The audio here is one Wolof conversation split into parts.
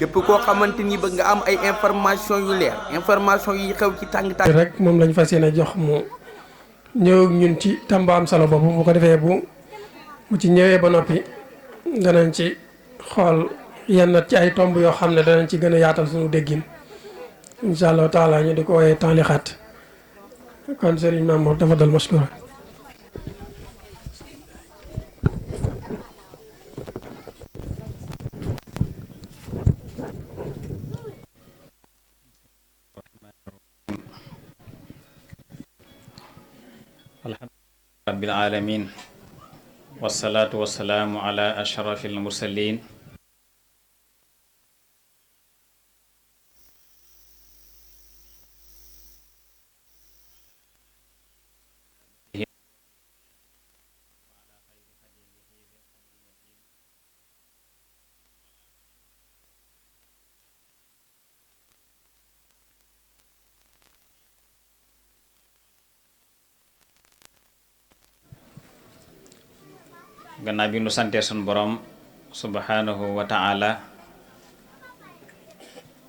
képp koo xamante ni bëgg nga am ay information yu leer information yi xew ci tàng tàng rek moom lañ fas yéene jox mu ñëw ak ñun ci tamba am solo boobu bu ko defee bu ci ñëwee ba noppi danañ ci xool yenn ci ay tomb yoo xam ne danañ ci gën a yaatal suñu déggin incha allahu taala ñu di ko wooyee taalixaat kon Serigne Mamour dafa dal mashkura alhamdulillahi rabbil alamin wasalaatu wasalaamu ala ashrafil mursalin gannaaw bi nu santee sun borom subhanahu wa ta'ala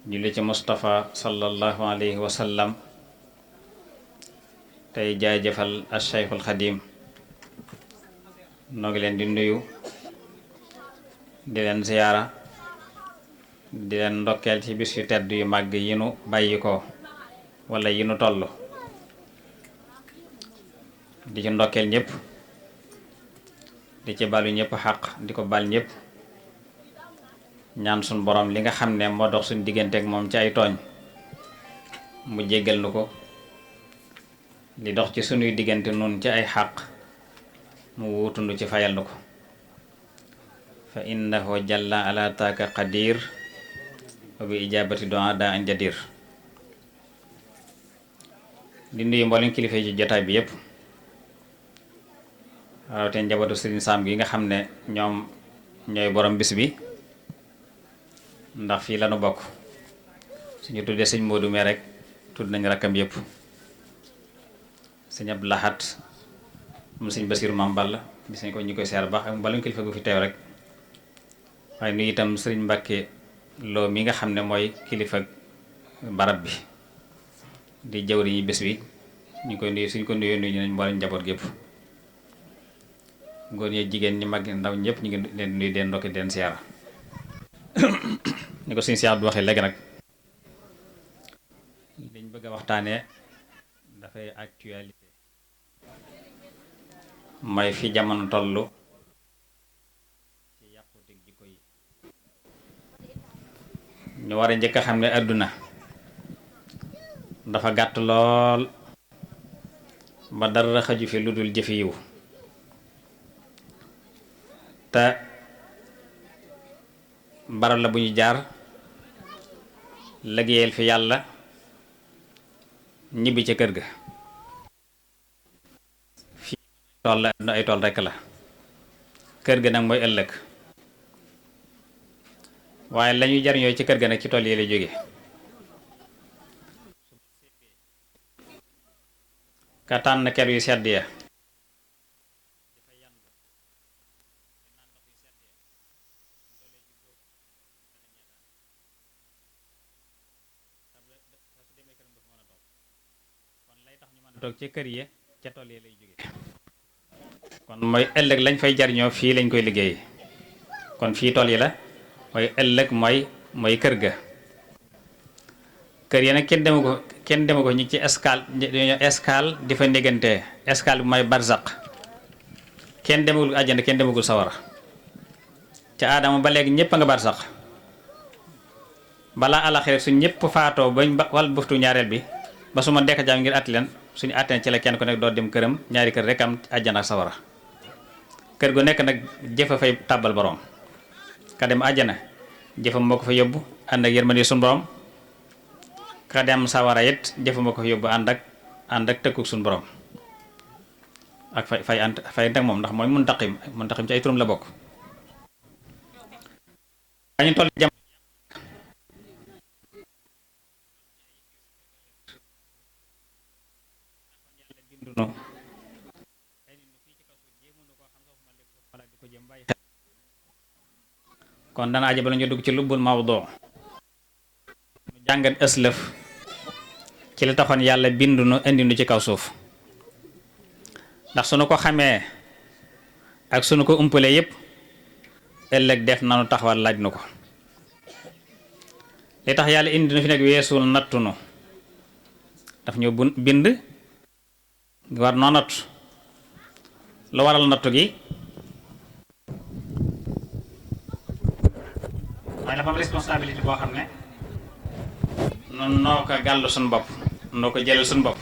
julli ci Mustafa sallallahu alayhi wa sallam tey jaajëfal Cheikhul Xadim noo ngi leen di nuyu di leen ziyaara di leen ndokkeel ci bis yu tedd yu màgg yi nu bàyyi ko wala yi nu toll di ci ndokkeel ñépp di ci balu ñëpp xaq di ko bal ñëpp ñaan suñ borom li nga xam ne moo dox suñ diggante ak moom ci ay tooñ mu jéggal nu ko li dox ci sunuy diggante nun ci ay xaq mu wuutundu ci fayal nu ko fa innahu jalla ala taaka qadir wa bi ijabati du'a da an jadir di nuyu mboolem kilifa yi ci jotaay bi yépp rawatina njabootu Serigne Sam gi nga xam ne ñoom ñooy borom bis bi ndax fii lañu bokk suñu tuddee sëñ Modou mee rek tudd nañ rakkam yépp sëñ Abdou Lahad moom sëñ Basiru Mam Balla gis nañ ko ñu koy seer baax ak mbaluñ kilifa gu fi teew rek waaye nuyu itam Serigne Mbacke Lo mi nga xam ne mooy kilifa barab bi di jawriñu bis bi ñu koy nuyu suñ ko nuyoo nuyu nañ mboolem njaboot gépp góor ñi jigéen ñi mag ndaw ñëpp ñu ngi leen nuyu den ndokki den siyaara ni ko suñu siyaar du waxee léegi nag liñ bëgg a waxtaanee dafay actualité mooy fi jamono tollu ci yàqutik jikko yi ñu war a njëkk a xam ne àdduna dafa gàtt lool ba dara xaju fi lu dul jëfi yiw te barab la bu ñu jaar liggéeyal fi yàlla ñibbi ca kër ga fii tool la ay tool rekk la kër ga nag mooy ëllëg waaye lañuy jariñoo ci kër ga nag ci tool yi lay jóge ka tànn ker yu sedd ya toog ci kër yi ca tool yi lay jóge kon mooy ëllëg lañ fay jariñoo fii lañ koy liggéey kon fii tool yi la mooy ëllëg mooy kër ga kër yi nag kenn demu ko ñi ci escale dañoo escale di fa négantee escale bi mooy barzaq kenn demagul àjjana kenn demagul sawara ca aadama ba léegi ñépp a nga barzaq balaa alaxira su ñépp faatoo bañ wal buftu ñaareel bi ba su ma dekk jaam ngir àtt leen suñu àtteen ci la kenn ku nekk doo dem këram ñaari kër rek am àjjana ak sawara kër gu nekk nag jëfa fay tàbbal borom ka dem àjjana jëfam moo ko fa yóbbu ànd ak yërmande suñu borom ka dem sawara it jëfam moo ko fa yóbbu ànd ak tëkkuk suñu borom ak fay nag moom ndax mooy muntaqim ci ay turam la bokk dañu toll jam kon dana aja bala ñu dugg ci lubbul mawdu jàngat ëslëf ci li taxoon yàlla bindu nu indi nu ci kaw suuf ndax sunu ko xamee ak sunu ko umpale yépp ëllëg def nanu taxawal laaj nu ko li tax yàlla indi nu fi nekk weesul nattu nu daf ñu bind war noo nattu lu waral nattu gi waaye dafa am responsabilité boo xam ne noonu noo ko gàll suñu bopp noo ko jëlal suñu bopp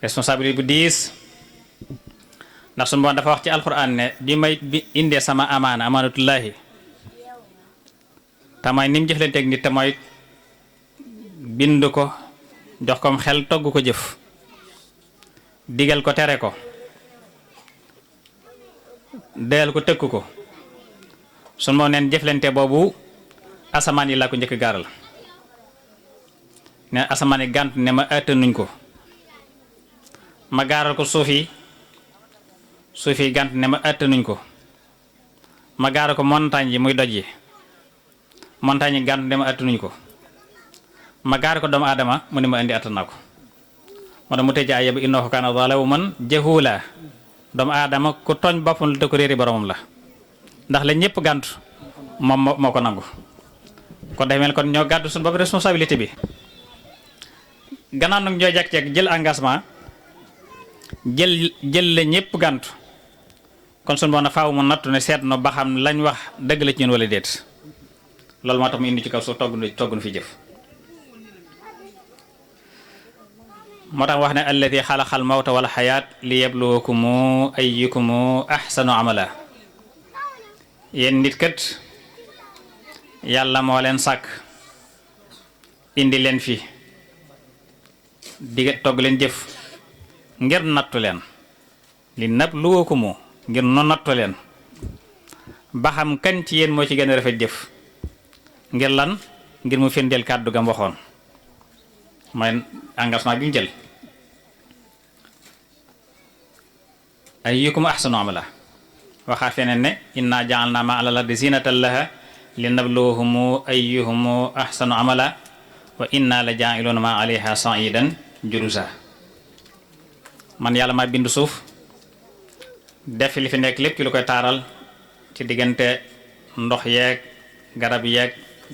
responsabilité bu diis ndax suñu bopp dafa wax ci alxuraan ne bi indee sama amaanatullaahi te mooy ni mu jëflanteeg nit te mooy bind ko jox ko xel togg ko jëf digal ko tere ko deyal ko tëkk ko suñu moom neen jëflante boobu asamaan yi laa ko njëkk gaaral ne asamaan yi gànt ne ma àttanuñ ko ma gaaral ko suuf yi gànt ne ma àttanuñ ko ma gaaral ko montagne yi muy doj yi montagne yi gànt ne ma àttanuñ ko ma gaaral ko doomu aadama mu ne ma indi àttan naa ko moo tax mu tëj ay yëpp innahu kaana zaluuman jahuula doomu aadama ku tooñ boppam la te ko réeri boromam la ndax la ñëpp gàntu moom moo ko nangu kon day mel kon ñoo gàddu suñu bopp responsabilité bi gannaaw nag ñoo jekk-jekk jël engagement jël la ñëpp gàntu kon suñu bopp na faaw mu nattu ne seet no ba xam lañ wax dëgg la ci ñun wala déet loolu moo tax mu indi ci kaw suuf togg nu fi jëf moo tax wax ne alladi xalaqal mawta wal xayaat li yabluwakumu ayyukumu ahsanu amala yéen nit kat yàlla moo leen sàkk indi leen fi digga togg leen jëf ngir nattu leen li nabluwakumu ngir nu nattu leen ba xam kan ci yéen moo ci gën a rafet jëf ngir lan ngir mu firndeel kàddu gam waxoon mooy engagement bi mu jël ayyukum ahsanu amala waxaa feneen ne inna ja'alna ma alal ardi zinatan laha linabluwahum ayyuhum ahsanu amala wa inna la ja'iluna ma alayha sa'idan jurusa man yàlla maa bindu suuf def li fi nekk lépp ci lu koy taaral ci diggante ndox yeeg garab yeeg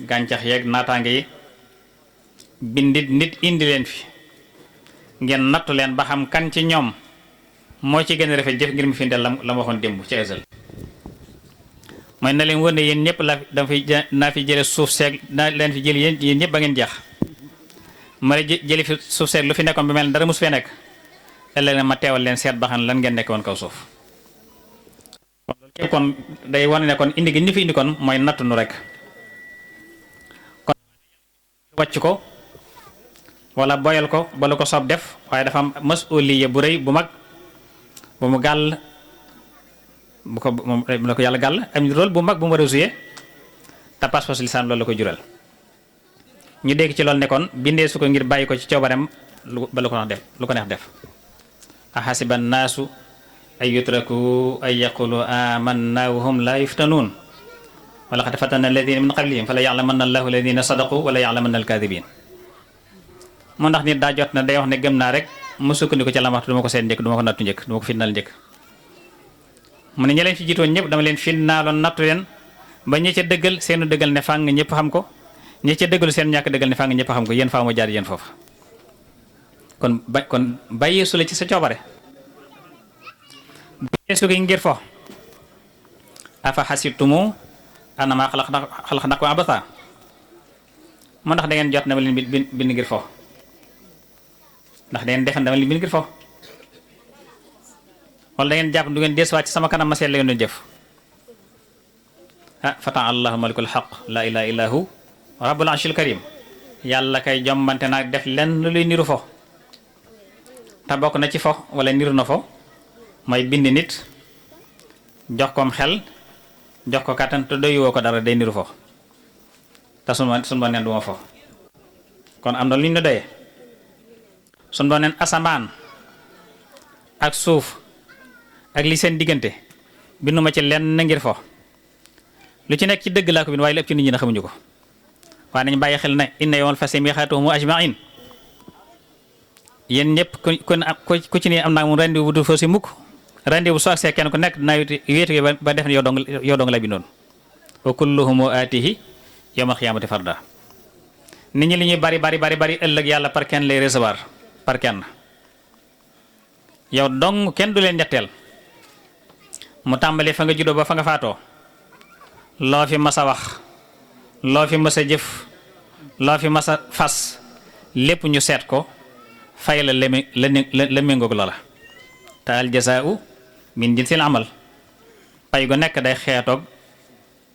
gàncax yeeg naataange yi bindit nit indi leen fi ngeen nattu leen ba xam kan ci ñoom moo ci gën a rafet jëf ngir mu fi ndel la ma waxoon démb ci ësal mooy na leen wër ne yéen ñëpp naa fi jële suuf seeg naa leen fi jël yéen ñëpp ba ngeen jeex ma jëli fi suuf seeg lu fi nekkoon ba mel dara mus fee nekk ëllëg na ma teewal leen seet ba xam lan ngeen nekkoon kaw suuf kon loolu képp kon day wane ne kon indi gi ñu fi indi kon mooy nattu nu rek kon wàcc ko wala boyal ko ba lu ko soob def waaye dafa am masuuliya bu rëy bu mag bu mu gàll bu ko moom la ko yàlla gàll am rôle bu mag bu mu war a jouer te pas-pas lisaan loolu la ko jural ñu dégg ci loolu nekkoon bindee su ko ngir bàyyi ko ci coobareem ba lu ko neex def ahasiba naasu ay yutraku ay yaqulu amanna wa hum la yuftanuun wa laqad fatanna alladina min qablihim fala ya'lamanna allahu alladina sadaqu wala ya'lamanna alkadibin moo ndax nit daa jot na day wax ne gëm naa rek mu sukkandiku ca la waxtu duma ko seet njëkk duma ko nattu njëkk duma ko fitnaal njëkk mu ne ña leen fi jiitoon ñëpp dama leen fitnaaloon nattu leen ba ñi ca dëggal seenu dëggal ne fàng ñëpp xam ko ñi ca dëggalu seen ñàkk dëggal ne fàng ñëpp xam ko yéen faaw ma jaar yéen foofu kon bàyyee su la ci sa coobare bàyyee su ko ngir fo afa xasibtumu annama xalaqnakum abatha moo ndax da ngeen jot dama leen bind ngir fo ndax da ngeen defan dama leen bind ngir fo wala da ngeen jàpp du ngeen deesuwaat ci sama kanam ma seet la ngeen doon jëf ah fatan allahu malikul xaq la ilaha illa hu rabbul arshil karim yàlla kay jombante naag def lenn luy niru fo te bokk na ci fo wala niru na fo mooy bind nit jox koom xel jox ko kàttan te doyuwoo ko dara day niru fo te sunu ba neen du ma fo kon am na lu ñu la doyee sunu ba neen asamaan ak suuf ak li seen diggante binduma ci lenn ngir fo lu ci nekk ci dëgg laa ko bind waaye lépp ci nit ñi na xamuñu ko waaye nañ bàyyi xel ne inna yawmal fasli miiqaatuhum ajmain yéen ñëpp ku ci ne am naa mu rendi bu du fa si mukk rendi bu soo agsee kenn ku nekk dinaa wéetu ba def ne yow dong la bindoon wa kulluhum aatihi yawmal qiyaamati farda nit ñi li ñuy bari ëllëg yàlla par kenn lay recevoir par kenn yow dong kenn du leen ñetteel mu tàmbalee fa nga juddoo ba fa nga faatoo loo fi mas a wax loo fi mas a jëf loo fi mas a fas lépp ñu seet ko fay la la méngoog loola te al jazaa'u min jinsil amal pay gu nekk day xeetoog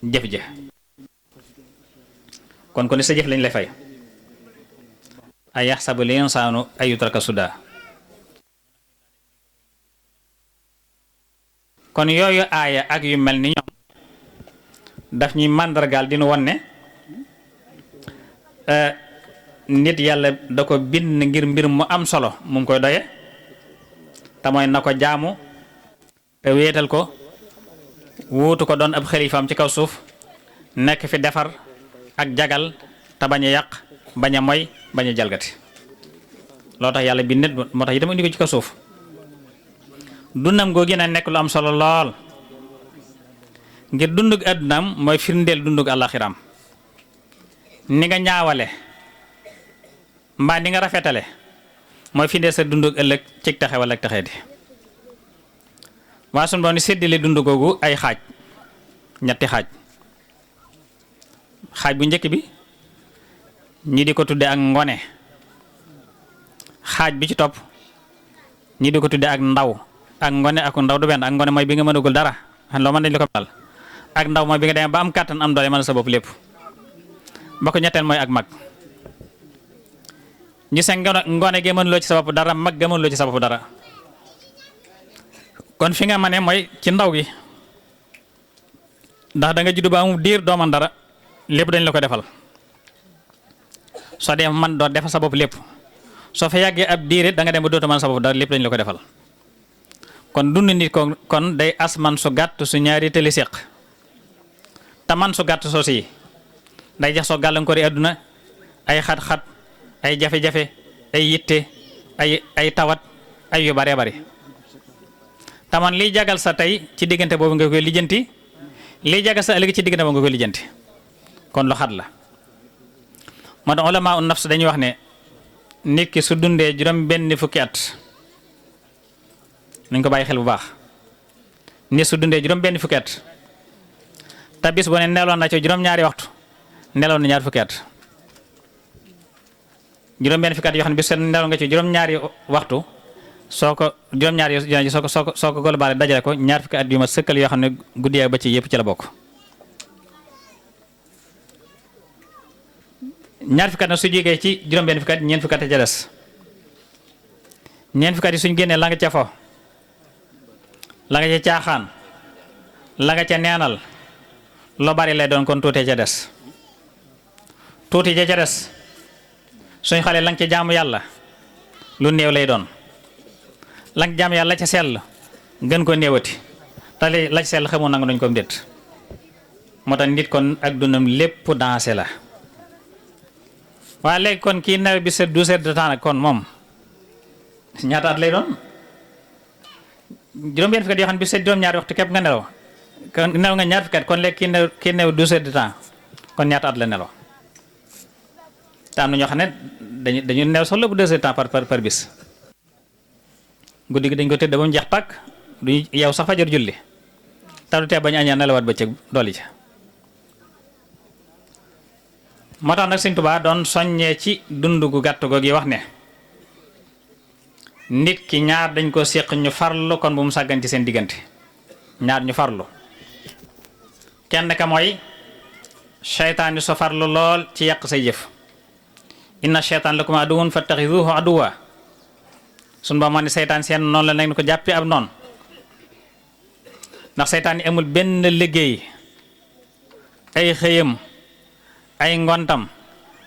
jëf ja kon ku ne sa jëf lañ lay fay ay yaxsabu l insaanu ay yutraka suda kon yooyu aaya ak yu mel ni ñoom daf ñuy màndargaal dinu won ne nit yàlla da ko bind ngir mbir mu am solo mu ngi koy doye te mooy na ko jaamu te wéetal ko wuutu ko doon ab xalifaam ci kaw suuf nekk fi defar ak jagal te bañ a yàq bañ a moy bañ a jalgati loo tax yàlla bind nit moo tax itam indi ko ci kaw suuf dundam googu na nekk lu am solo lool ngir dundug àddunaam mooy firndeel dundug àllaxiraam ni nga ñaawale mbaa ni nga rafetale mooy firndeel sa dundug ëllëg cig taxe wala ak taxee di waa sun boo ni séddale dund googu ay xaaj ñetti xaaj bu njëkk bi ñi di ko tudde ak ngone xaaj bi ci topp ñi di ko tudde ak ndaw ak ngone ak ndaw du benn ak ngone mooy bi nga mënagul dara xam loo mën dañ la ko dal ak ndaw mooy bi nga demee ba am kàttan am doole mën sa bopp lépp ba ko ñetteel mooy ak mag ñu seen ngone gi mënuloo ci sa bopp dara mag ga mënuloo ci sa bopp dara kon fi nga mane mooy ci ndaw gi ndax da nga juddu ba amul diir doo man dara lépp dañ la ko defal soo dee man doo defal sa bopp lépp soo fa yàggee ab diir it da nga dem ba dootoo man sa bopp dara lépp dañ la ko defal kon dund nit ko kon day as man su gàtt su ñaari tëli séq te man su gàtt soo si day jax soo gàllankoori àdduna ay xat-xat ay jafe-jafe ay yitte ay tawat ay yu bare bari taman liy jagal sa tey ci diggante boobu nga koy lijjanti liy jagal sa ëllëg ci diggante boobu nga koy lijjanti kon lu xat la moo tax ulama un nafs dañuy wax ne nit ki su dundee juróom benn fukki at nañ ko bàyyi xel bu baax nit su dundee juróom benn fukki at te bis bu ne neloon na ci juróom-ñaari waxtu neloon na ñaar fukki at juróom benn fukki at yoo xam ne bis seen neloon nga ci juróom-ñaari waxtu soo ko juróom-ñaari yoon soo ko global dajale ko ñaar fukki at yu ma sëkkal yoo xam ne guddi ak bëccëg yëpp ci la bokk ñaar fukki at na su jógee ci juróom benn fukki at ñeent fukki at ca des ñeent fukki at yi suñ génnee la nga ca fo la nga ca caaxaan la nga ca neenal lu bari lay doon kon tuutee ca des tuuti ca des suñ xale la nga ca jaamu yàlla lu néew lay doon la nga jaamu yàlla la ca sell gën ko néewati te la ca sell xamoon nanga duñ ko déet moo tax nit kon ak dundam lépp dansé la waaye léegi kon kii nawet bi c'est 12 heures de temps nag kon moom ñaata at lay doon juróom-benn fukki at yoo xam ne bi c'est juróom-ñaari waxtu képp nga nelaw kon nelaw nga ñaar fukki at kon léegi kii new 12 heures de temps kon ñaata at la nelaw te am na ñoo xam ne dañu new sax lépp 2 heures de temps par bis guddi gi dañ ko tëdd ba mu jeex tàkk duñu yow sax fajar julli te du tee bañ añaa nelawaat bëccëg dolli ca moo tax nag Sëñ Tuubaa doon soññee ci dund gu gàtt googu yi wax ne nit ki ñaar dañ ko séq ñu farlu kon bu mu sàggan ci seen diggante ñaar ñu farlu kenn ka mooy seytaan yi so farlu lool ci yàq say jëf inna seytaan lakum aduwwun fattaxiduhu aduwwa sun ba moo ne seytaan seen noonu la nekk ko jàppee ab noonu ndax seytaan yi amul benn liggéey ay xëyam ay ngontam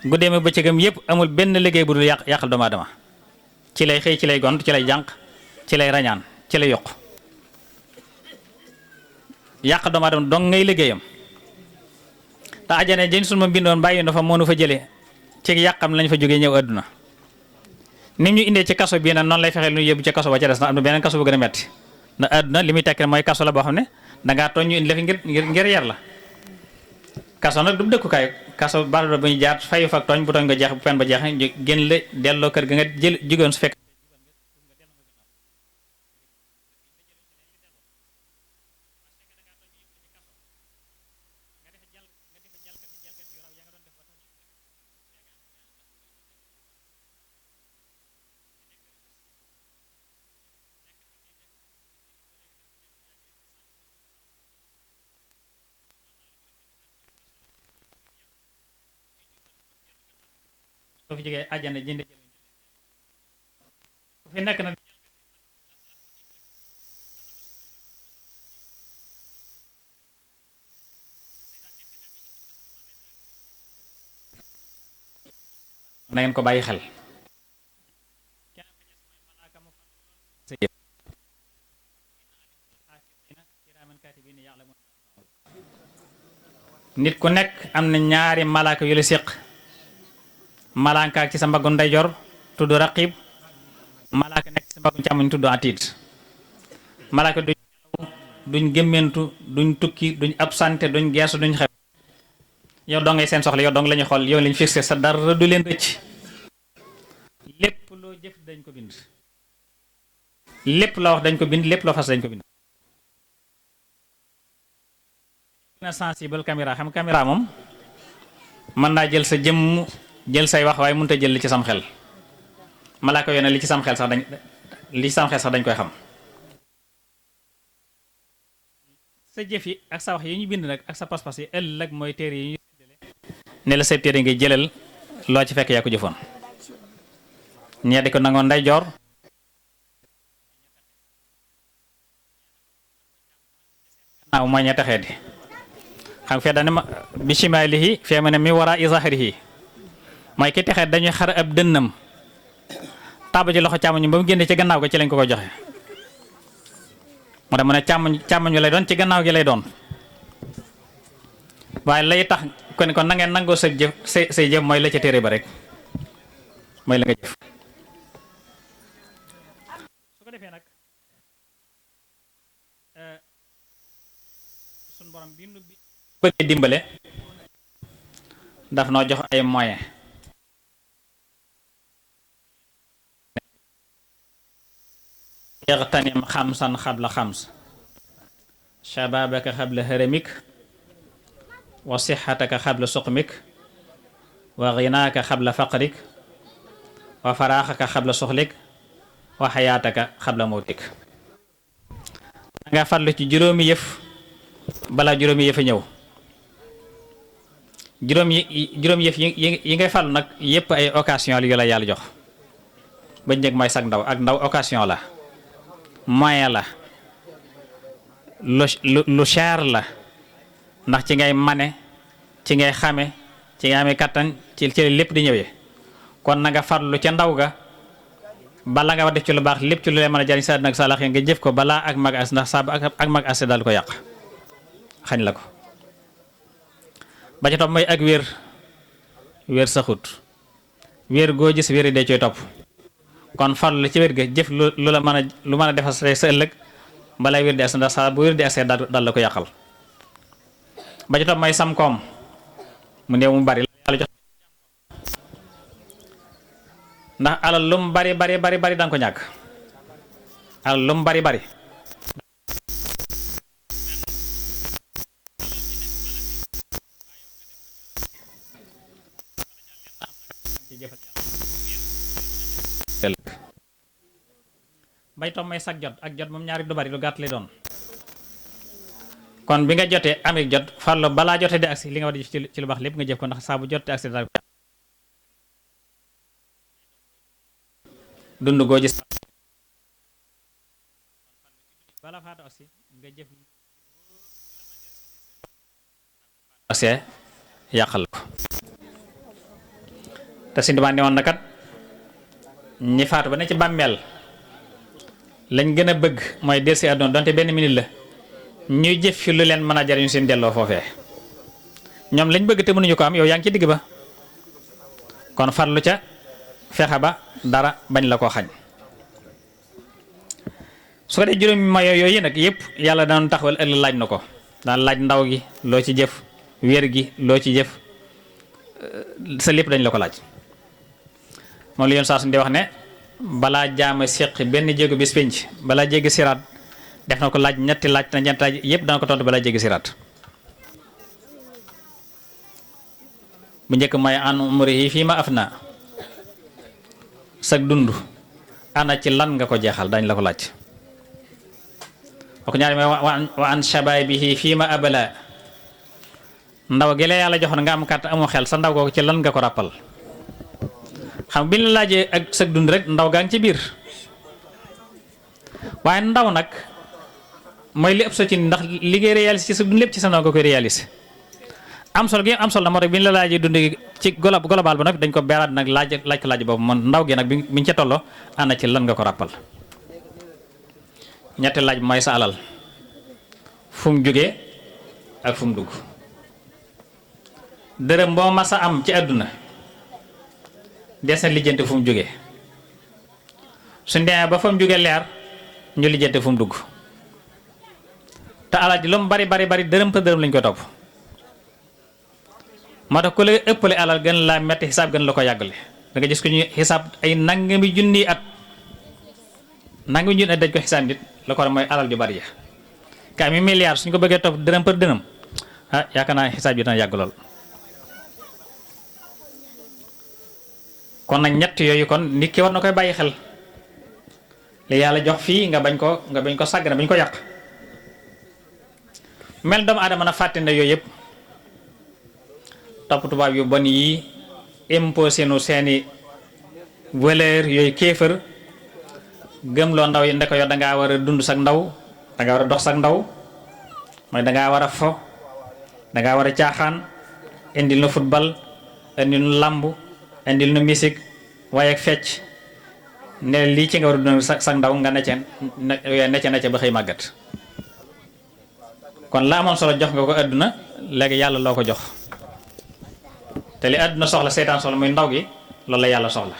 guddeem ak bëccëgam yépp amul benn liggéey bu dul yàqal doomu aadama ci lay xëy ci lay gont ci lay jànq ci lay rañaan ci lay yokk yàqal doomu aadama dong ngay liggéeyam te te ajjana jën sunu ma bindoon bàyyi na fa moo nu fa jëlee ci yàqam lañ fa jógee ñëw àdduna ni ñu indee ci kaso bii nag noonu lay fexeel ñu yóbbu ci kaso ba ca des na am na beneen kaso bu gën a metti na àdduna li muy tekki mooy kaso la boo xam ne dangaa tooñ ñu indi la fi ngir yar la kaso nag du dëkkukaay kaso barab bu ñu jaar fayu fa tooñ bu tooñ nga jeex bu pen ba jeex génn la delloo kër ga nga jël jógoon su fekk soo fi jógee àjjana jënd fi nekk nag na ngeen ko bàyyi xel nit ku nekk am na ñaari malaaka yu la séq malaaka ci sa mbaggu ndeyjoor tudd raqib malaaka nekk ci sa mbaggu càmmoñ tudd atiid malaaka duñ gémmentu duñ tukki duñ absenté duñ geesu duñ xew yow doo ngay seen soxla yow dong la ñuy xool yow lañ fixé sa dara du leen rëcc lépp loo jëf dañ ko bind lépp loo wax dañ ko bind lépp loo fas dañ ko bind na sensible caméra xam caméra moom mën naa jël sa jëmm jël say wax waaye mënut a jël li ci sam xel malaaka yoo ne li ci sam xel sax dañ koy xam sa jëf yi ak sa wax yi ñu bind nag ak sa pas-pas yi ëllëg mooy téere yi ñu ne la say téere ngay jëlal loo ci fekk yaa ko jëfoon ñee di ko nangoon ndeyjoor naaw mooy ña texee di xam fee dane ma bi shimaalihi fee ma ne mi wara i zahrihi mooy ki texee dañuy xar ab dënnam taaba ci loxo càmmoñ ba mu génne ci gannaaw ga ci lañ ko joxe moo tax mu ne càmmoñ lay doon ci gannaaw gi lay doon waaye lay tax kon na ngeen nangoo sa jëf say jëf mooy la ca téere ba rek mooy la nga jëf su ko defee nag suñ borom bi nu bëgg dimbale daf noo jox ay moyen ightanim xamsan xabla xams shababaka xabla haramik wa sixataka xabla suqmik wa ginaaka xabla faqrik wa faraaxaka xabla suxlik wa xayaataka xabla mawtik nga farlu ci juróomi yëf balaa juróomi yëf a ñëw juróom yëf yi ngay farlu nag yëpp ay occasion yu la yàlla jox ba njëkk mooy sag ndaw ak ndaw occasion la moyen la lu cher la ndax ci ngay mane ci ngay xame ci ngay amee kattan ci lépp di ñëwee kon na nga farlu ca ndaw ga bala nga war def ci lu baax lépp ci lu lay mën a jariñ sa àddina ak sa àllaaxira nga jëf ko balaa ak mag as ndax saa ak mag as daal ko yàq xañ la ko ba ca topp mooy ak wér saxut wér goo gis wér yi dee cooy topp kon farlu ci wér ga jëf lu la mën a lu mën a defal sa ëllëg balaa wér di as ndax saa bu wér di asee daal la ko yàqal ba ca topp mooy sam koom mu néew mu bari la jox ndax alal lu mu bari danga ko ñàkk alal lu mu bari bay tom may sag jot ak jot moom ñaari du bari lu gàtt lay doon kon bi nga jotee amee jot farlo balaa jotee di agsi li nga war di ci lu baax lépp nga jëf ko ndax saa bu jotee agsi daal dund goo gis balaa faatu agsi nga jëf agsi yàqal ko te si dama ne woon na kat ñi faatu ba ne ci bàmmeel lañ gën a bëgg mooy del si àdduna donte benn minute la ñuy jëf fi lu leen mën a jariñu seen delloo foofee ñoom lañ bëgg te mënuñu ko am yow yaa ngi ci digg ba kon farlu ca fexe ba dara bañ la koo xañ. su ko dee juróomi mayo yooyu nag yëpp yàlla dana taxawal ëllëg laaj na ko daan laaj ndaw gi loo ci jëf wér gi loo ci jëf sa lépp dañ la ko laaj. moom la yoon saa su di wax ne balaa jaama séq benn jéego bis penc balaa jéggi siraat def na ko laaj ñetti laaj te ñetti laaj yëpp dana ko tontu balaa jéggi siraat. bu njëkk mooy an umrihi fii ma afna sag dund ana ci lan nga ko jeexal dañ la ko laaj. wax ñaari mooy wa an shababihi fii ma abala ndaw gi la yàlla joxoon nga am kàtt amu xel sa ndaw googu ci lan nga ko ràppal. xam bi ñu la laajee ak sag dund rek ndaw gaa ngi ci biir waaye ndaw nag mooy li ëpp so ci ndax li ngay réaliser ci sag dund lépp ci sa ndaw nga koy réaliser. am solo gi am solo na moo tax bi ñu la laajee dund ci global ba nag dañ ko beeraat nag laaj ko laaj boobu man ndaw gi nag bi ñu ca tolloo ana ci lan nga ko ràppal. ñetti laaj mooy sa alal fu mu jógee ak fu mu dugg. dërëm boo mas a am ci àdduna des na lijjanti fu mu jógee suñ demee ba fa mu jógee leer ñu lijjanti fu mu dugg te alal ji lu mu bari dërëm te dërëm lañ koy topp. moo tax ku la ëppale alal gën laa metti xisaab gën la ko yàggale da nga gis ko ñu xisaab ay nangami junni at dañ ko xisaab nit la ko war mooy alal ju bari ya kaa mi milliard suñ ko bëggee topp dërëm par dërëm yaakaar naa xisaab bi dana yàgg lool. kon nag ñett yooyu kon nit ki war na koy bàyyi xel li yàlla jox fii nga bañ ko sàgg na bañ ko yàq mel doomu aadama na fàtte na yooyu yëpp topp tubaab yu bon yi imposé nu seeni valeur yooyu kéefër gëmloo ndaw yi ndeko yow dangaa war a dund sag ndaw dangaa war a dox sag ndaw mooy dangaa war a fo dangaa war a caaxaan indil na football indil nu làmb indil nu musique waaye ak fecc ne lii ci nga war a dund sag ndaw nga necce ba xëy màggat. kon la amoon solo jox nga ko àdduna léegi yàlla loo ko jox te li àdduna soxla seytaan soxla muy ndaw gi loolu la yàlla soxla.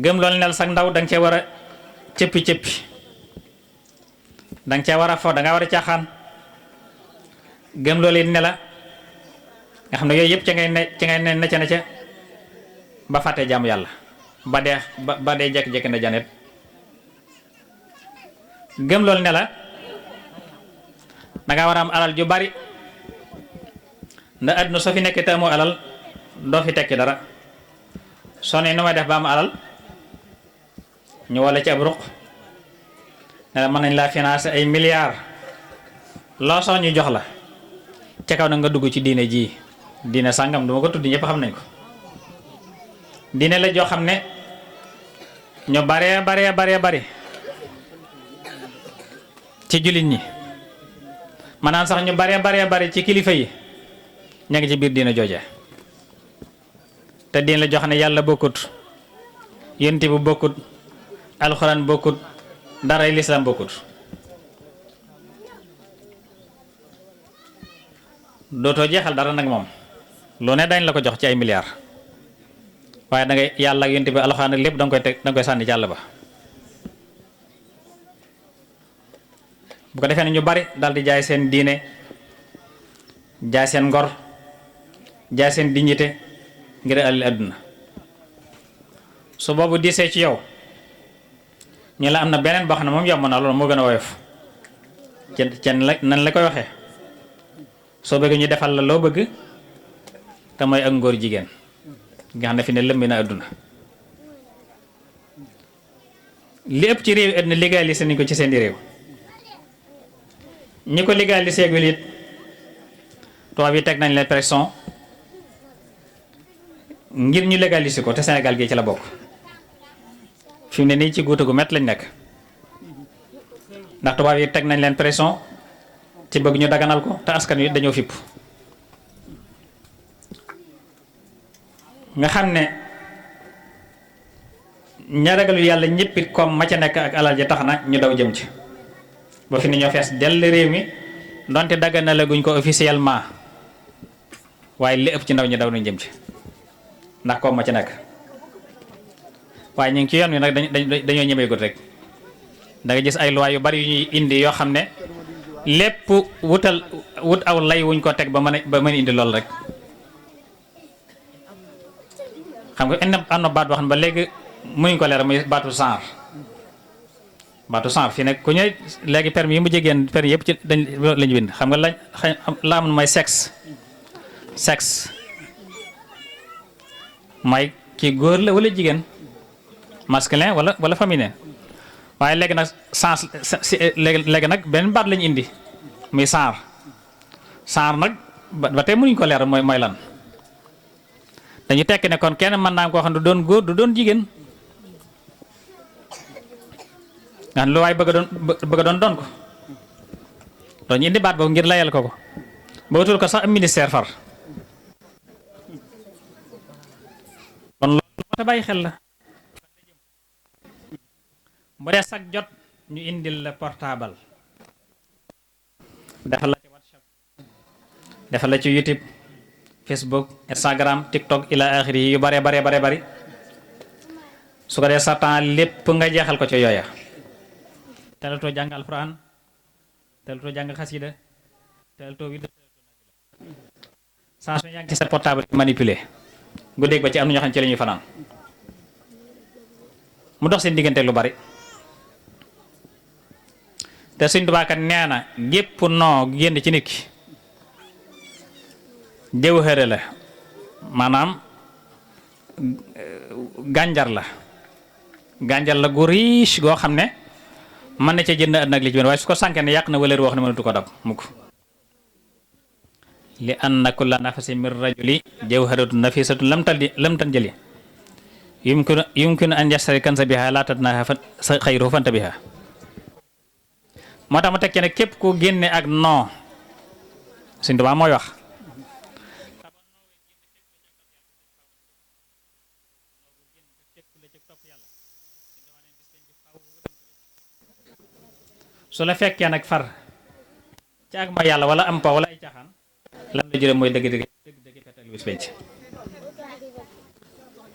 gëm loolu nel sax ndaw danga cee war a cëppi danga cee war a fo danga war a caaxaan gëm loolu it ne la nga xam ne yooyu yëpp ca ngay ne ca ba fàttee jaamu yàlla ba dee jekk-jekk na janet. gëm loolu ne la danga war a am alal ju bari ndax àdduna soo fi nekkee te amoo alal doo fi tekki dara soo ne nu may def ba am alal ñu walla ci ab ruq ne la mën nañ laa financer ay milliards loo sox ñu jox la ca kaw na nga dugg ci diine ji diine sàngam duma ko tudd ñëpp xam nañ ko diine la joo xam ne ñu bare ci jullit ñi maanaam sax ñu bare ci kilifa yi ña ngi ci biir diine jooje te diine la joo xam ne yàlla bokkut yonent bu bokkut alxuraan bokkut daray lislaam bokkut. dootoo jeexal dara nag moom lu ne dañ la ko jox ci ay milliards waaye dangay yàlla ak yonent bi alxuraan ak lépp danga koy sànni ci àll ba. bu ko defee ne ñu bari dal di jaay seen diine jaay seen ngor jaay seen dignité ngir alal àdduna su boobu diisee ci yow ñu la am na beneen boo xam ne moom yomb na loolu moo gën a woyof nan la koy waxee soo bëgg ñu defal la loo bëgg te mooy ak ngóor jigéen nga xam ne fi ne lëmbi na àdduna li ëpp ci réew yi àdduna légalisé nañ ko ci seen i réew ñi ko légalisé gul it tubaab yi teg nañ leen pression ngir ñu légaliser ko te Sénégal gi ci la bokk fi mu ne nii ci guuta gu met lañ nekk ndax tubaab yi teg nañ leen pression ci bëgg ñu daganal ko te askan wi dañoo fipp nga xam ne ña ragalu yàlla ñëppit comme ma ca nekk ak alal ji tax na ñu daw jëm ci ba fi ne ñoo fees dell réew mi donte dagana la guñ ko officiellement waaye li ëpp ci ndaw ñi daw nañ jëm ci ndax ko ma ci nekk waaye ñu ngi ci yoon wi nag dañoo ñemeegut rek da nga gis ay loi yu bari yu ñuy indi yoo xam ne lépp wut aw lay wuñ ko teg ba mën indi lool rek xam nga am na baat boo xam ne ba léegi mënuñ ko leer muy baatu genre fii nag ku ñëw léegi permis yi mu jegeen permis yëpp ci dañ lañu bind xam nga la am mooy sexe mooy kii góor la wala jigéen masculin wala féminin waaye léegi nag léegi nag beneen baat lañu indi muy genre nag ba tey mënuñ ko leer mooy lan dañu tekki ne kon kenn mën naa koo xam ne du doon góor du doon jigéen nga xam lu waay bëgg a doon ko doon ñu indi baat boobu ngir layal ko ba wutul ko sax am ministère far kon loolu moo tax bàyyi xel la bu dee sag jot ñu indil la portable defal la ci WhatsApp defal la ci YouTube Facebook Instagram TikTok ila axiri yu bare bari su ko dee sa temps lépp nga jeexal ko ci yooya teelatoo jàng alxuraan teelatoo jàng xasida teelatoo vidéo saa su yaa ngi ci sa portable manipuler guddeeg ba ci am na ñoo xam ne ci la ñuy fanaan mu dox seen diggante lu bari te Sëñ Tuubaa kat nee na gépp noo génn ci nit ki jëw xëre la maanaam gànjar la gu riche goo xam ne mën na ca jënd àddina ak li ci biir waaye su ko sànkee ne yàq na wëleer wax ne mënatu ko dab mukk li anna kulla nafsi min rajuli jawharatun nafisatun lam tanjali yumkinu an yastari kansa biha la tadnaha sa xayru fanta biha moo tax mu tekkee ne képp ku génne ak non Sëñ Tuubaa mooy wax su la fekkee nag far ci ak ma yàlla wala am pa wala ay caaxaan lan la jëlee mooy dëgg fetal bis penc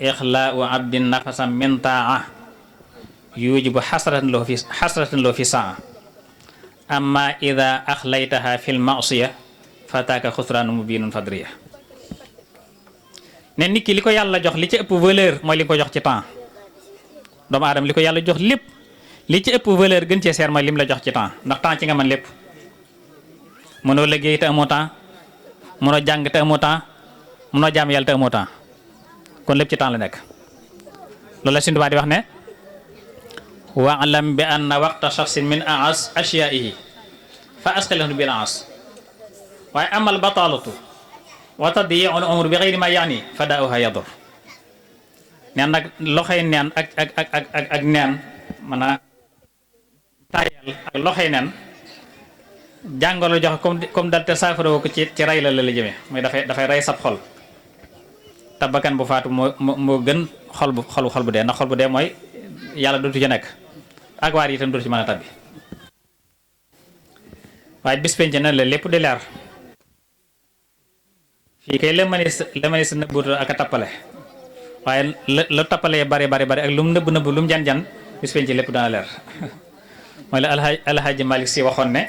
ixlaau abdin nafasa min taa yujibu xasratan loo fi saa amma ida axlaytaha fi lmasiya fataaka xusraanu mubinun fadriya ne nit ki li ko yàlla jox li ci ëpp valeur mooy li ko jox ci temps doomu aadama li ko yàlla jox lépp li ci ëpp valeur gën cee seer mooy lim la jox ci temps ndax temps ci nga mën lépp mënoo liggéey te amoo temps mënoo jàng te amoo temps mënoo jaam yàlla te amoo temps kon lépp ci temps la nekk loolu la Sëñ Tuubaa di wax ne wa'lam bi anna waqta shaxsin min aas ashyaihi fa asqilahu bil aas waaye amal batalatu wa tadyi'u al umur bi ghayri ma yaani fa daa'uha yadur neen nag loxoy neen ak neen mën a tayal ak loxoy neen jàngoro joxe comme dal te saafara ko ci rey la jëmee mooy dafay rey sab xol te bakkan bu faatu moo gën xol bu dee ndax xol bu dee mooy yàlla dootu ci nekk ak waar yi itam dootu ci mën a tabbi waaye bis penc na la lépp di leer fii kay la mënees sa nëbbutu ak a tappale waaye la tappalee bari ak lu mu nëbb lu mu jan bis penc lépp dana leer mooy la alxaaji Malik Si waxoon ne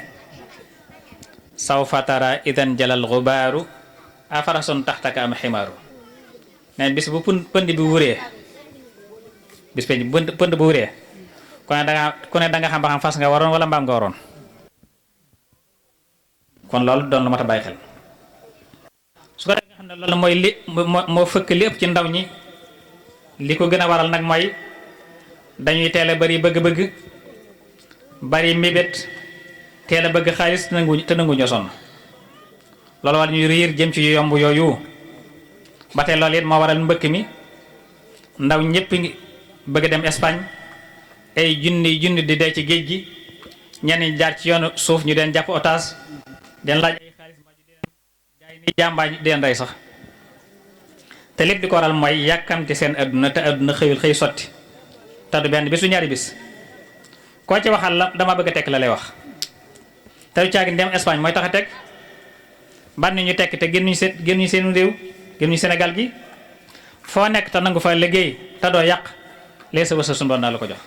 sawfa tara idan jalal xubaaru afarason taxtaka am ximaaru neen bis bu pënd bi wuree bis penc pënd bu wuree ku ne danga xam ba xam fas nga waroon wala mbaam nga waroon kon loolu doon lu mat a bàyyi xel su ko def nga xam ne loolu mooy li moo fëkk li ëpp ci ndaw ñi li ko gën a waral nag mooy dañuy teel a bari bëgg-bëgg bari mébét teel a bëgg xaalis te nanguñu sonn loolu war ñuy riir jëm ci yu yomb yooyu ba tey loolu it moo waral mbëkk mi ndaw ñëpp ngi bëgg dem Espagne ay junni di dee ci géej gi ñenn ñi jaar ci yoonu suuf ñu deen jàpp otage den laaj ay xaalis mbaa ñu deen jaay ni jàmbaa ñu deen rey sax te lépp di ko waral mooy yàkkamti seen adduna te adduna xëy sotti te du benn bis du ñaari bis koo ci waxal la dama bëgg a tekk la lay wax te caagi dem Espagne mooy tax a teg ban ñu tekk te génnuñu seen réew génnuñu Sénégal gi foo nekk te nangu fa liggéey te doo yàq lee sa wërsëg suñu doon naa la ko jox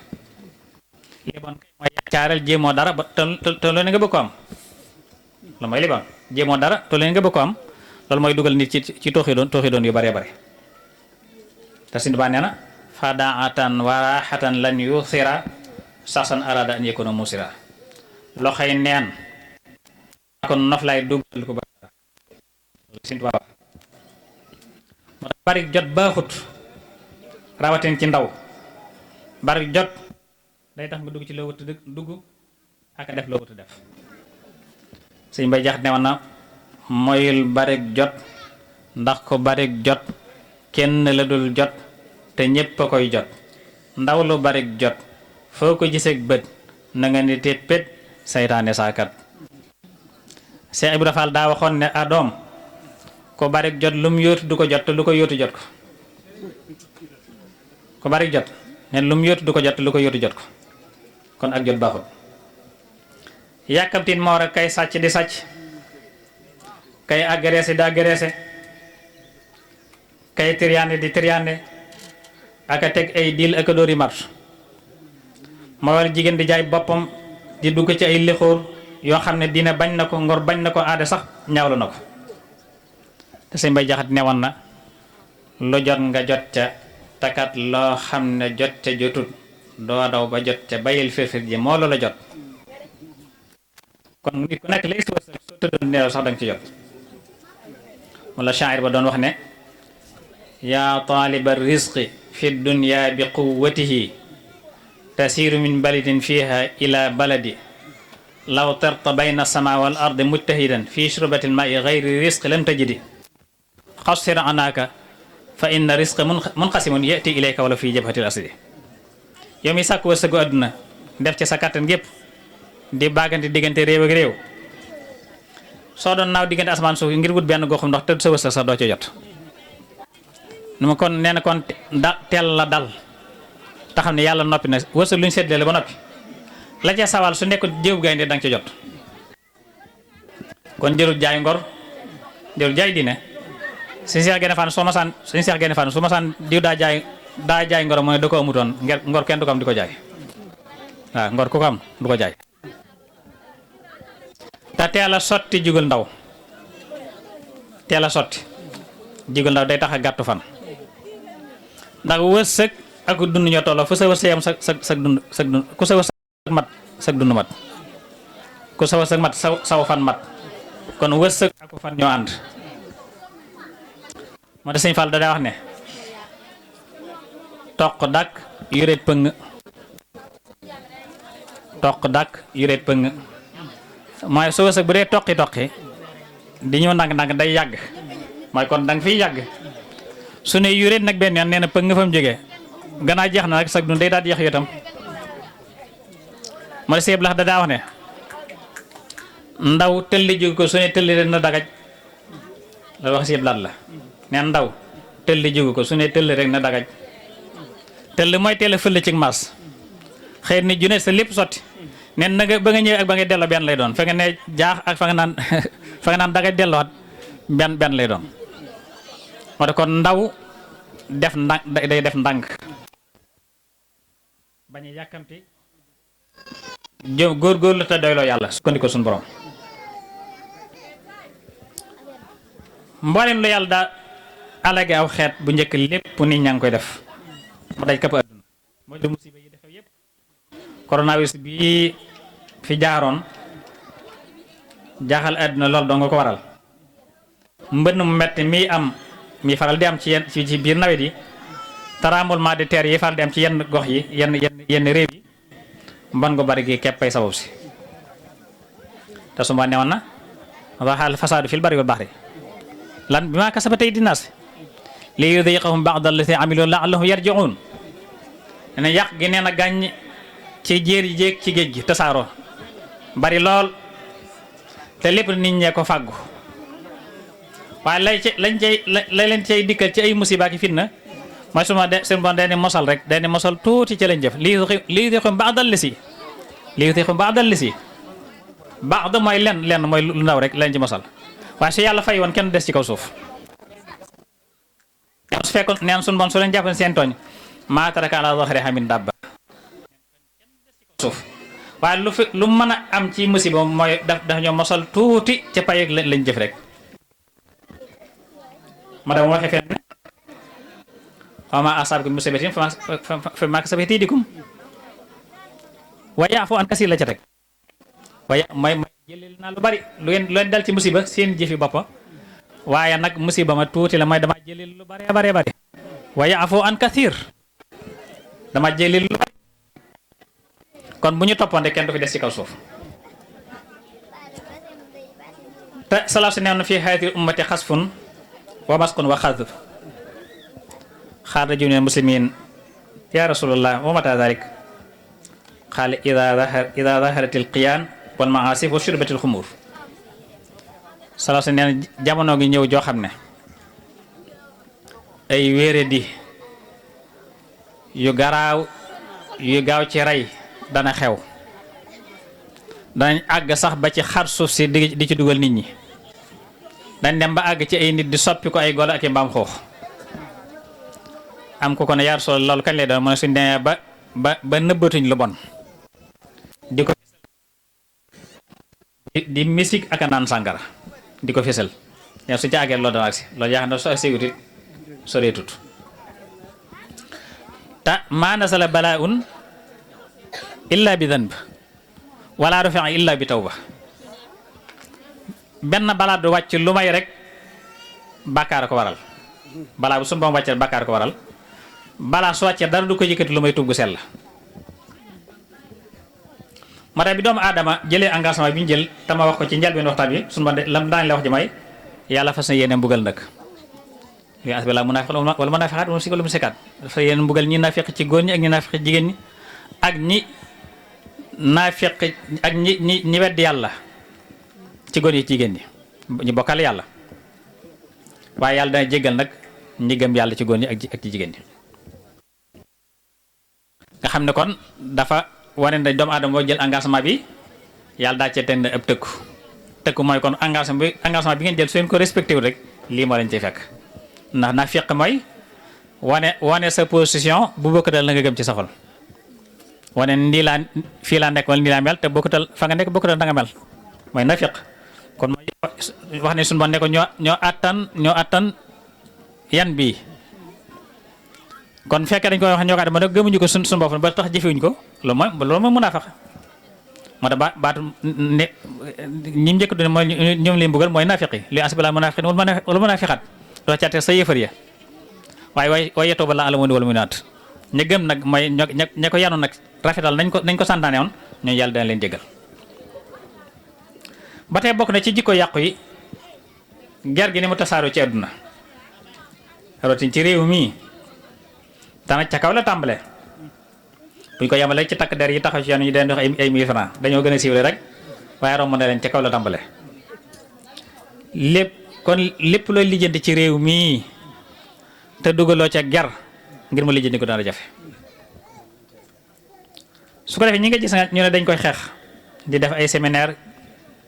li bon kay mooy yaakaareel jéemoo dara ba te loolu nga bëgg ko am la mooy li bon jéemoo dara te loolu nga bëgg ko am loolu mooy dugal nit ci tooxi doon yu bare bare te Sëñ Tuubaa nee na fadaatan waraxatan lan yusira saxsan arada an yakuna musira loxoy neen kon nof lay dugal ko ba Sëñ Tuubaa moo tax bari jot baaxut rawatin ci ndaw bari jot day tax nga dugg ci loo wut dugg ak def loo wut def Sëñ Bay Jaxate ne woon na moyul bari jot ndax ko bari jot kenn la dul jot te ñépp a koy jot ndaw lu bari jot foo ko giseek bët na nga ni téppét saytaane saakat Seex Ibra Faal daa waxoon ne adoom ko bari jot lu mu yóotu du ko jot te lu ko yóotu jot ko bari jot ne lu mu yóotu du ko jot te lu ko yóotu jot ko kon ak jot baaxul yàkkamtiin moo war a kay sàcc di sàcc kay agressé di agressé kay triande di triande ak a teg ay diil ak a dóori mars moo war jigéen di jaay boppam di dugg ci ay lixóor yoo xam ne dina bañ na ko ngor bañ na ko aada sax ñaawlu na ko te Sëñ Bay Jaxate newoon na lu jot nga jot ca takat loo xam ne jot ca jotut doo daw ba jot ca bayil firfir ji moo la jot kon nit ku nekk lay soo tëddoon neew sax danga ci jot wala shaa'ir ba doon wax ne yaa taaliba rizqi fi dunya bi quwwatihi tasiiru min baladin fiha ila baladi law tarta bayna sama wal ardi mujtahidan fi shurbatil ma'i ghayri rizqi lam tajidi xassir anaka fa inna rizqa munqasimun yati ilayka wala fi jabhatil asdi yow mi sàkk wërsëgu àdduna def ci sa kàttan gépp di baagante diggante réew ak réew soo doon naaw diggante asamaan suuf ngir wut benn goxum ndox te sa wërsëg sax doo ci jot nu ma kon nee na kon teel la dal te xam ne yàlla noppi na wërsëg lu ñu seddale ba noppi la ca sawal su nekk jéegu gaynde danga ci jot kon jërul jaay ngor jërul jaay diine suñu seex gene fan su masaan diw daa jaay ngor mooy da ko amutoon ngor kenn du ko am di ko jaay waaw ngor ku ko am du ko jaay te teel a sotti jigul ndaw teel a sotti jigul ndaw day tax a gàttu fan ndax wërsëg ak dund ñoo tolloo fu sa wërsëg am sag dund ku sa wërsëg mat sag dund mat ku sa wërsëg mat saw fan mat kon wërsëg ak fan ñoo ànd moo tax Sëñ Fall da daa wax ne toq dàkk yureet pëng toq dàkk yureet pëng mooy su wërsëg bu dee toqi di ñëw ndànk-ndànk day yàgg mooy kon danga fiy yàgg su ne yuréet nag benn yoon nee na pëg nga fa mu jógee gannaaw jeex na rek sag dund day daal jeex yotam mooy seeb lax da daa wax ne ndaw tëlli jóg ko su ne tëlli rek na dagaj la wax seeb laat la neen ndaw tëlli jóg ko su ne tëlli rek na dagaj tëlli mooy teel a fële ci maas xëy ni junne sa lépp sotti neen na nga ba nga ñëwee ak ba ngay delloo benn lay doon fa nga ne jaax ak fa nga naan dagaj delloowaat benn lay doon moo tax kon ndaw def ndànk day def ndànk bañ a yàkkamti góorgóorlu te doyloo yàlla sukkandiku suñu borom mboolem lu yàlla daa alage aw xeet bu njëkk lépp nit ñaa ngi koy def mu daj këpp àdduna mooy lu musiba yi defew yépp coronavirus bi fi jaaroon jaaxal àdduna lool doo nga ko waral mbënn mu metti mi am mi faral di am ci biir nawet yi tremblement de terre yi faral di am ci yenn gox yi yenn réew yi mbon gu bari gi keppay sabab si te su ma newoon na waxal fasaadu fil barri wal bahri lan bi maa kasabat aydi naas li yudiqahum ba'da allati amilu la'allahum yarji'un ne yàq gi nee na gàññ ci jéer yi jéeg ci géej gi tasaaroo bari lool te lépp nit ñee ko fàggu waaye lay leen cay dikkal ci ay musiba ki fitna mooy suma de seen bon day ne mosal rek day ne mosal tuuti ci lañ jëf lii yudiqahum ba'da allati baax da mooy lenn mooy lu ndaw rek leen ci mosal waaye su yàlla fay woon kenn des ci kaw suuf su fekkoon neen suñu bon su leen jàppoon seen tooñ maa taraka ala zahriha min dabba suuf waaye lu mën a am ci musiba mooy daf ñoo mosal tuuti ca payeg lañ jëf rek ma dama waxee fenn wa ma asaabakum min musibatin fa maa kasabat aydikum wa ya'fu an kasiir la ca teg waaye may jëleel naa lu bari lu leen dal ci musiba seen jëfi boppa waaye nag musiba ma tuuti la may dama jëleel lu bare wa ya'fu an kasiir dama jëleel lu bari kon bu ñu toppante kenn du fi des ci kaw suuf te salaasu nee na fii haadihi ummati xasfun wa maskun wa xadf xaar rajulun muslimin ya rasulullah wa mata dalik qaala ida zaharatil qiyaan wal maasif wa shurbatil xumur salaasu nee na jamono gi ñëw joo xam ne ay wéeradi yu garaaw yu gaaw ci rey dana xew danañ àgg sax ba ci xar suuf si di ci dugal nit ñi dañ dem ba àgg ci ay nit di soppi ko ay golo ak i mbaam xoox am ko ne yaar solo loolu kañ lay doon mu ne suñ demee ba nëbbatuñ lu bon di ko di misik ak a naan sàngara di ko fésal yaa su ci àggee loolu dana agsi loolu yaa xam ne soo agsi soreetut te maa nasala balaaun illa bi danb wala rufi'a illa bi tawba benn balaa du wàcc lu may rek bàkkaar ko waral balaa bu sunu Boroom wàccee bàkkaar ko waral balaa su wàccee dara du ko yëkkati lu may tugg sell la moo tax bi doomu aadama jëlee engagement bi ñu jël te ma wax ko ci njëlbeen waxtaan bi sunu Boroom lam daañu la wax ji may yàlla fas na yéene mbugal nag yu asbila munaafiq wala munaafiqaat wala mu sekaat dafa yéene mbugal ñi naafiq ci góor ñi ak ñi naafiq jigéen ñi ak ñi naafiq ak ñi wedd yàlla ci góor yi jigéen ñi ñu bokkal yàlla waaye yàlla dana jéggal nag ñi gëm yàlla ci góor ñi ak ci jigéen ñi nga xam ne kon dafa wane ne doomu aadama boo jël engagement bi yàlla daa cee teg ab tëkku mooy kon engagement bi ngeen jël su ngeen ko respecté wul rek lii moo leen ciy fekk ndax naafiq mooy wane sa position bu bokk dal la nga gëm ci sa xol wane nii laa fii laa nekk wala nii laa mel te bokkutal fa nga nekk bokkutal da nga mel mooy nafiq kon mooy wax ne suñu bon ne ko ñoo attan yan bii kon fekkee dañ koy wax ñoo ko attan gëmuñu ko suñu bopp ba tax jëfewuñu ko loolu mooy munaafiq moo tax baatu ne ñi njëkk du ne mooy ñoom leen bëggal mooy nafiq yi li asbila munaafiqiin wala munaafiqaat doo caate sa yëfar ya waaye yetoo ba la alamoon wala muy naat ña gëm nag mooy ña ko yanu nag rafetal nañ ko santaane woon ñooñu yàlla dana leen jégal ba tey bokk na ci jikko yàqu yi ger gi ni mu tasaaroo ci àdduna rawatina ci réew mii dana ca kaw la tàmbale buñ ko yemale ci takk der yi taxaw ci yoon ñu den dox ay 1000 francs dañoo gën a siiwle rek waaye romb na leen ca kaw la tàmbale lépp looy lijjanti ci réew mii te dugaloo ca ger ngir mu lijjanti ko dana jafe su ko defee ñi nga gis nga ñu ne dañ koy xeex di def ay séminaire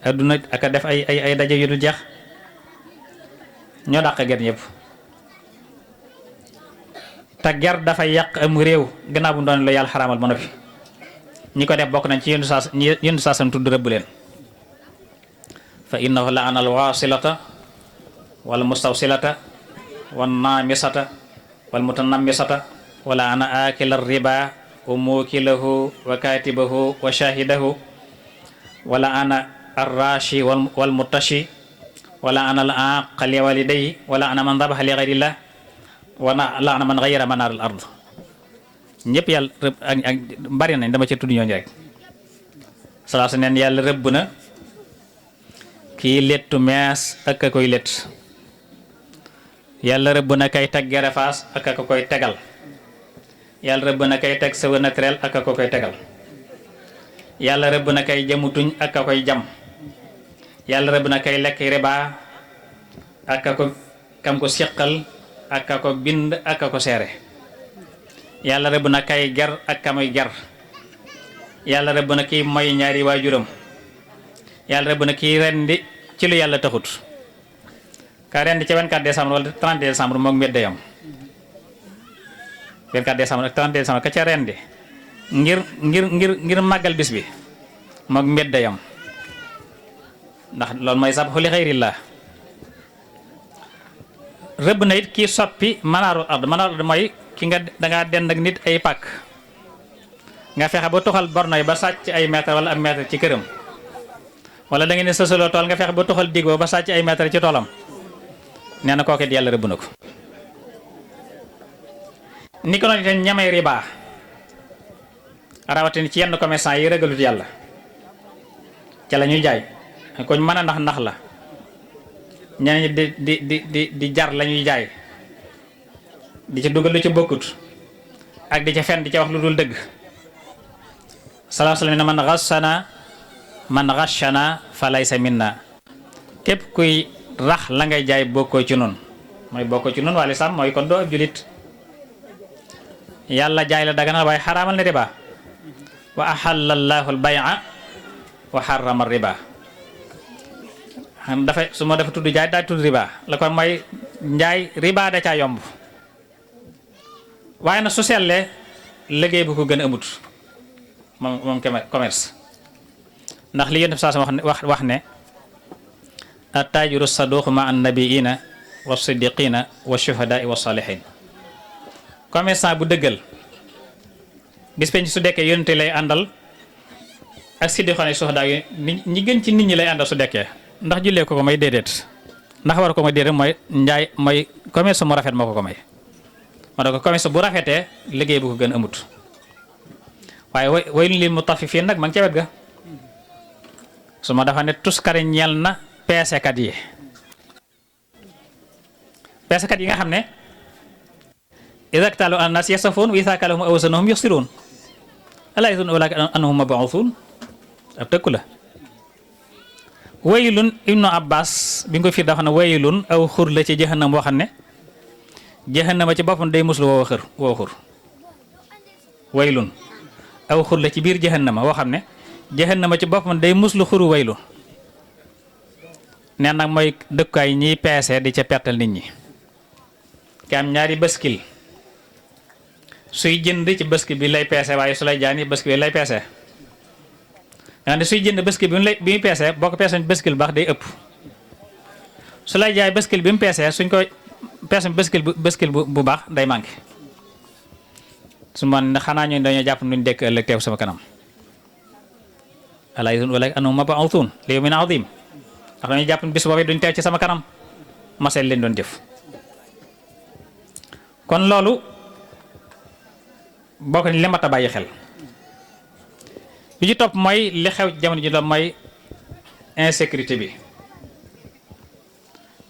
adduna ak a def ay daje yu dul jeex ñoo dàq ger ñëpp te ger dafay yàq am réew gannaaw bu doon la yàlla xaraamal ba noppi ñi ko def bokk nañ ci yendu saasam tudd rëbb leen fa innahu la anal wasilata wal mustawsilata wan naamisata wal mutanammisata wala ana akila riba wa mukilahu wa katibahu wa shahidahu wala ana arrashi wal mutashi wala ana al aqal li walidayhi wala ana man dabaha li ghayrillah wala ana man ghayra manar al ard ñëpp yàlla rëbb ak bari nañ dama ci tudd ñooñu rek salaa su neen yàlla rëbb na kii lettu mees ak a koy lett yàlla rëbb na kay teg gerefaas ak a koy tegal yàlla rëbb na kay teg cheveux naturel ak a koy tegal yàlla rëbb na kay jamutuñ ak a koy jam yàlla rëbb na kay lekk riba ak a ko kam ko siqal ak a ko bind ak a ko seere yàlla rëbb na kay ger ak kamuy ger yàlla rëbb na kiy moy ñaari waajuram yàlla rëbb na kii rendi ci lu yàlla taxut ka rendi ca 24 décembre wala 30 décembre moom mbedd yam 24 décembre ak 30 décembre ka ca rendi ngir màggal bis bi moom mbedd yam ndax loolu mooy sabxu li xayrillah. rëbb na it kii soppi manaaru ard mooy ki nga dangaa dend ak nit ay pàkk nga fexe ba toxal borno yi ba sàcc ay mètre wala am mètre ci këram wala da ngeen ne sësaloo tool nga fexe ba toxal digoo ba sàcc ay mètre ci toolam nee na kooku it yàlla rëbb na ko. ni ko noonu itam ñamay riba rawatina ci yenn commerçant yi rëgalut yàlla ca la ñuy jaay koñ mën a nax la ñeneen ñi di jar la ñuy jaay di ca dugal lu ca bokkut ak di ca fen di ca wax lu dul dëgg. sallallahu alayhi wa sallam man ghashana fa laysa minna képp kuy rax la ngay jaay bokkoo ci nun mooy bokkoo ci nun wala sam mooy kon doo ab julit. yàlla jaay la daganal waaye xaraamal na riba wa ahalla allahu al-bay'a wa harrama riba xam dafa su ma dafa tudd jaay daa tudd riba la kon mooy njaay riba da caa yomb waaye na su sellee liggéey bu ko gën a amut moom commerce ndax li yéen saa sama wax ne at-taajiru saduqu ma an-nabiyina wa siddiqina wa shuhadaai wa salihin. commerçant bu dëggal bis penc su dekkee yonente lay àndal ak siddiqoon suhadaa yi ñi gën ci nit ñi lay àndal su dekkee ndax jullee ko may déedéet ndax war ko may déedéet mooy njaay mooy commerce mu rafet moo ko may moo tax ko commerce bu rafetee liggéey bu ko gën amut waaye waylun lil mutaffifin nag ma ngi ca wet ga su ma dafa ne tuskare ñeel na peesekat yi nga xam ne idaa ktaaluu ala naas yastawfuun wa idaa kaaluuhum aw wazanuhum yuxsiruun alaa yazunnu ulaa'ika annahum mab'uusuun ab tëkku la. waylun ibnu Abbas bi nga ko fiir dafa ne waylun aw xur la ci jahannam boo xam ne jahannama ci boppam day muslu woo xur waylun aw xur la ci biir jahannama woo xam ne jahannama ci boppam day muslu xuru waylu nee nag mooy dëkkuwaay ñiy peese di ca pertal nit ñi ki am ñaari baskil suy jënd ci baskil bi lay peese waaye su lay jaani baskil bi lay peese nga ne suy jënd baskil bi muy peese boo ko peesee baskil bu baax day ëpp su lay jaay baskil bi mu peesee suñ ko peese baskil bu baax day manqué su man xanaa ñooñu dañoo jàpp nuñ dekk ëllëg teew sama kanam alaa yazunnu ulaa'ika annahum mab'uusuun li yawmin aziim ndax dañuy jàpp bis boobu duñ teew ci sama kanam masel leen doon jëf kon loolu bokk ni li mat a bàyyi xel bi ci topp mooy li xew jamono ji doon mooy insécurité bi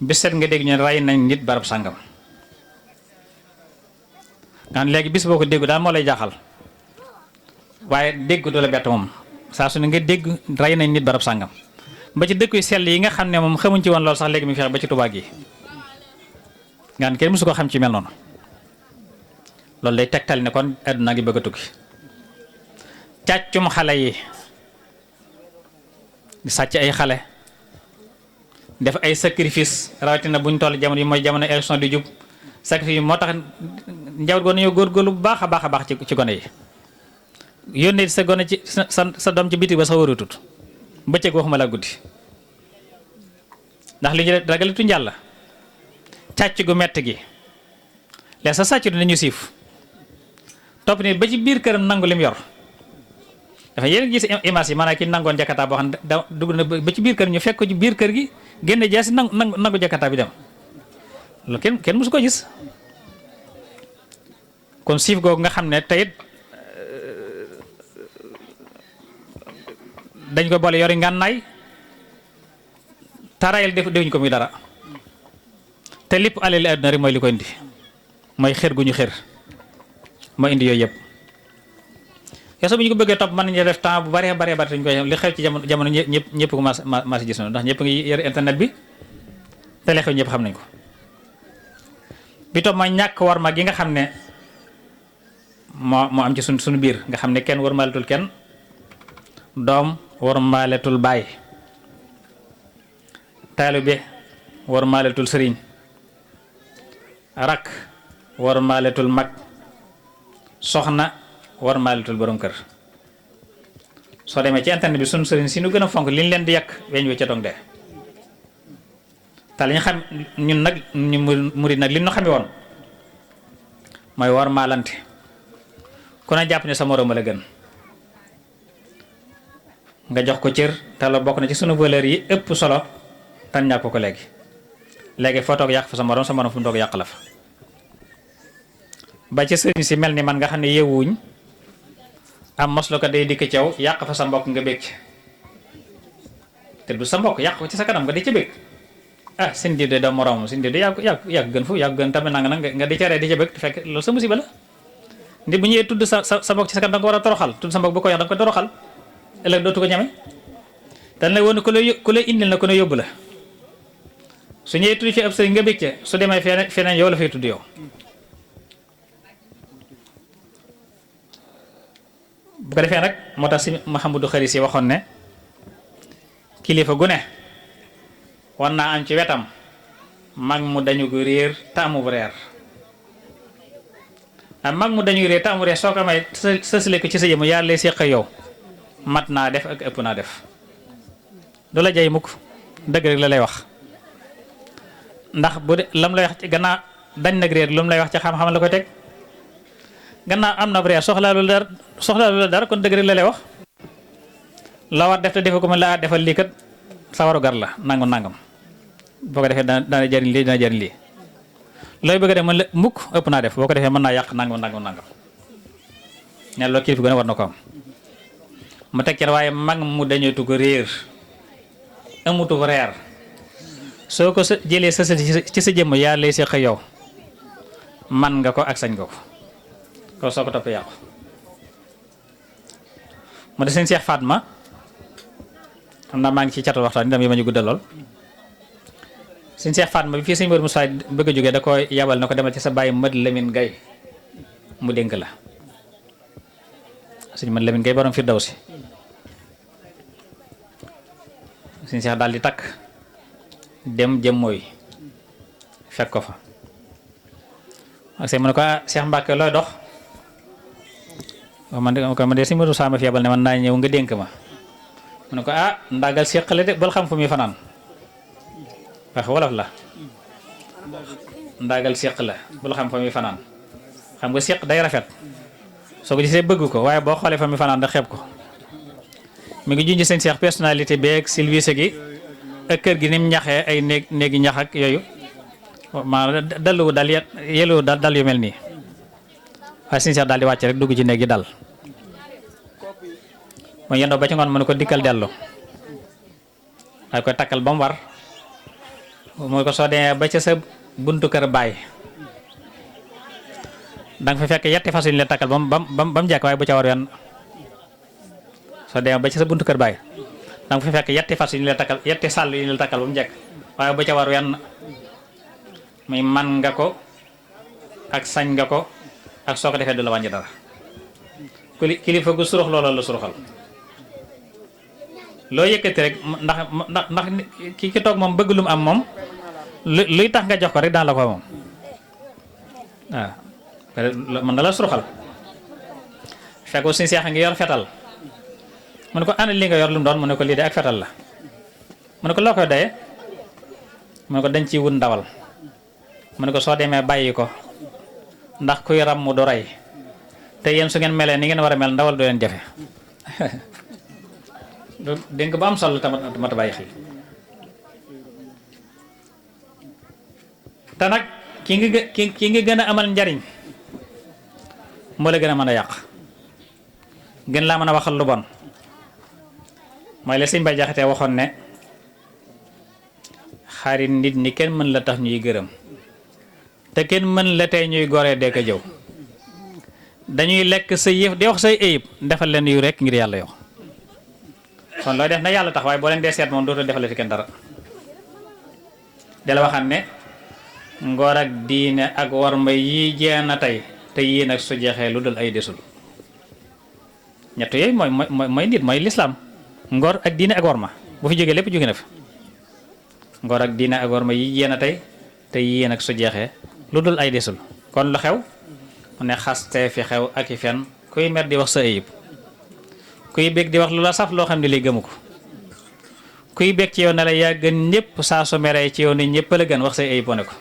bis set nga dégg ñu rey nañ nit barab sàngam nga xam léegi bis boo ko déggu daal moo lay jaaxal waaye dégg du la bett moom saa su ne nga dégg rey nañ nit barab sàngam ba ci dëkk yu sell yi nga xam ne moom xamuñ ci woon loolu sax léegi mu fexe ba ci Tuubaa gi nga xam kenn mësu ko xam ci mel noonu loolu day tegtal ne kon àdduna ngi bëgg a tukki càccum xale yi di sàcc ay xale def ay sacrifice rawatina buñ toll jamono yi mooy jamono élection di jub sacrifice yi moo tax njaboot goon nañoo góorgóorlu bu baax a baax ci gone yi yónnee sa gone ci sa doom ci biti ba sax waratut bëccëg waxuma la guddi ndax li ñu ragalatu njàlla càcc gu mett gi léegi sa sàcc du nañu siif topp ni ba ci biir këram nangu lim yor dafa yéen gis image yi maanaam ki nangoon jakarta boo xam ne da dugg na ba ci biir kër ñu fekk ko ci biir kër gi génne jaasi nangu jakarta bi dem loolu kenn mësu ko gis kon siif googu nga xam ne teyit dañ ko boole yori ngànnaay tarayel defuñ ko muy dara te lépp alali àdduna rek mooy li ko indi mooy xër gu ñu xër moo indi yooyu yëpp yow bu ñu ko bëggee topp mën nañu def temps bu bare dañ koy li xew ci jamono ñëpp ko mas gis na ndax ñëpp ngi yor internet bi te li xew ñëpp xam nañ ko bi topp mooy ñàkk warma gi nga xam ne moo am ci suñu biir nga xam ne kenn warmaaletul kenn doom warmaaletul baay taalibe war maaletul sëriñ, rakk war maaletul mag, soxna war maaletul borom kër. soo demee ci internet bi sunu sëriñ si nu gën a fonk liñ leen di yàq weñ wi ca dong de te li ñu xam ñun nag ñu murid nag li ñu xamee woon mooy war maalante ku ne jàpp ne sa moroom la gën nga jox ko cër te la bokk na ci sunu valeur yi ëpp solo tan ñàkk ko léegi foo toog yàq fa sa moroom fu mu toog yàq la fa. ba ci sëriñ si mel ni man nga xam ne yeewuñ am moslo ko day dikk caw yàq fa sa mbokk nga bëgg te du sa mbokk yàq ko ci sa kanam nga di ca bëgg ah seen diw de da moroom seen diw de yàgg gën fu yàgg gën tamit nanga nag nga di ca ree di ca bëgg te fekk loolu sa musiba la. ndi bu ñëwee tudd sa mbokk ci sa kanam da nga ko war a toroxal tudd sa mbokk bu ko yàq da nga ko toroxal ëllëg dootu ko ñame dañ lay woon ku lay indil na ku ne yóbbu la su ñëwee tudd ci ab sëriñ nga bëgg ca su demee feneen yow la fay tudd yow. bu ko defee nag moo tax si Mahamadou Xaris yi waxoon ne kilifa gu ne war naa am ci wetam mag mu dañu ko réer te amu reer ak mag mu dañu réer te amu reer soo ko may sësale ko ci sa yëmu yàlla lay séq yow mat naa def ak ëpp naa def du la jay mukk dëgg rek la lay wax ndax bu de lam lay wax ci gannaaw dañ nag réer lu mu lay wax ci xam-xam la koy teg gannaaw am na reer soxlaalu la dara kon dëgg rek la lay wax la war def te defe ko mën la defal lii kat sa waru gar la nangam boo ko defee dana jariñ lii dana jariñ lii looy bëgg a def mën la mukk ëpp naa def boo ko defee mën naa yàq nangam ne loolu kilifa gën a war na ko am mu teg ci waaye mag mu dañeetu ko réer amutu ko reer soo ko jëlee sa ci sa jëmm yaa lay séq yow man nga ko ak sañ nga ko soo ko toppee yàqu mu de seen Seex Fatma xam naa maa ngi ci catul waxtaan ni dam yi ma ñu guddal lool seen Seex Fatma bi fii sëñ Modou Moussa bëgg a jógee da ko yabal na ko demal ci sa bàyyi Mad Lamine Gaye mu dénk la sëñ Mad Lamine Gaye borom Firdawsi sëñ Seex daal di takk dem jëm mooy fekk ko fa ak sëñ mu ne ko Seex Mbàkke looy dox man de si Modou Sama fi yabal ne man naa ñëw nga dénk ma mu ne ko ndaagal séqale de bal xam fu muy fanaan wax wolof la ndaagal séq la bul xam fa muy fanaan xam nga séq day rafet soo ko gisee bëgg ko waaye boo xoolee fa muy fanaan da xeeb ko mi ngi junj seen Seex personnalité beeg silvise gi ak kër gi ni mu ñaxee ay néegi ñax ak yooyu maanaam dallu dal yelu dal yu mel nii waaye sëñ Seex daal di wàcc rek dugg ci néeg yi dal mu yendoo ba ci ngoon mu ne ko dikkal dellu daal koy takkal ba mu war mu ko soo demee ba ca sa buntu kër baay danga fa fekk yetti fas yu ñu leen takkal ba mu jekk waaye bu ca war wenn soo demee ba ca sa buntu kër baay danga fa fekk yetti fas yu ñu leen takkal yetti sàll yu ñu leen takkal ba mu jekk waaye bu ca war wenn muy man nga ko ak sañ nga ko ak soo ko defee du la wàññi dara kilifa gu surux looloo la suruxal loo yëkkati rek ndax ki toog moom bëgg lu mu am moom luy tax nga jox ko rek daan la ko moom waaw mën na la suruxal fekkoo suñu Seex ngi yor fetal mu ne ko ana li nga yor lu mu doon mu ne ko lii de ak fetal la mu ne ko loo koy doyee mu ne ko dañ ciy wut ndawal mu ne ko soo demee bàyyi ko ndax kuy ram mu du rey te yéen su ngeen melee ni ngeen war a mel ndawal du leen jafe dénk ba am solo tamat bàyyi xel te nag ki ngi gën a amal njariñ moo la gën a mën a yàq gën laa mën a waxal lu bon mooy la sëñ Bay Jaxate waxoon ne xarit nit ñi kenn mën la tax ñuy gërëm te kenn mën la tey ñuy goree dee ko jëw dañuy lekk sa yëf di wax say ayib defal leen yu rek ngir yàlla yow kon looy def na yàlla tax waaye boo leen dee seet moom dootoo defalati kenn dara dala waxam ne ngor ak diine ak warma yi jeex na tey te yii nag su jeexee lu dul ay desul ñett yooyu mooy nit mooy lislaam ngor ak diine ak warma bu fi jógee lépp jóge na fi ngor ak diine ak worma yi yéen a tey te yéen ak su jeexee lu dul ay desul kon lu xew mu ne xaste fi xew ak i fen kuy mer di wax sa ayib kuy bég di wax lu la saf loo xam ne lii gëmu ko kuy bég ci yow ne la yaa gën ñëpp saa su meree ci yow ne ñëpp la gën wax say ayib wane ko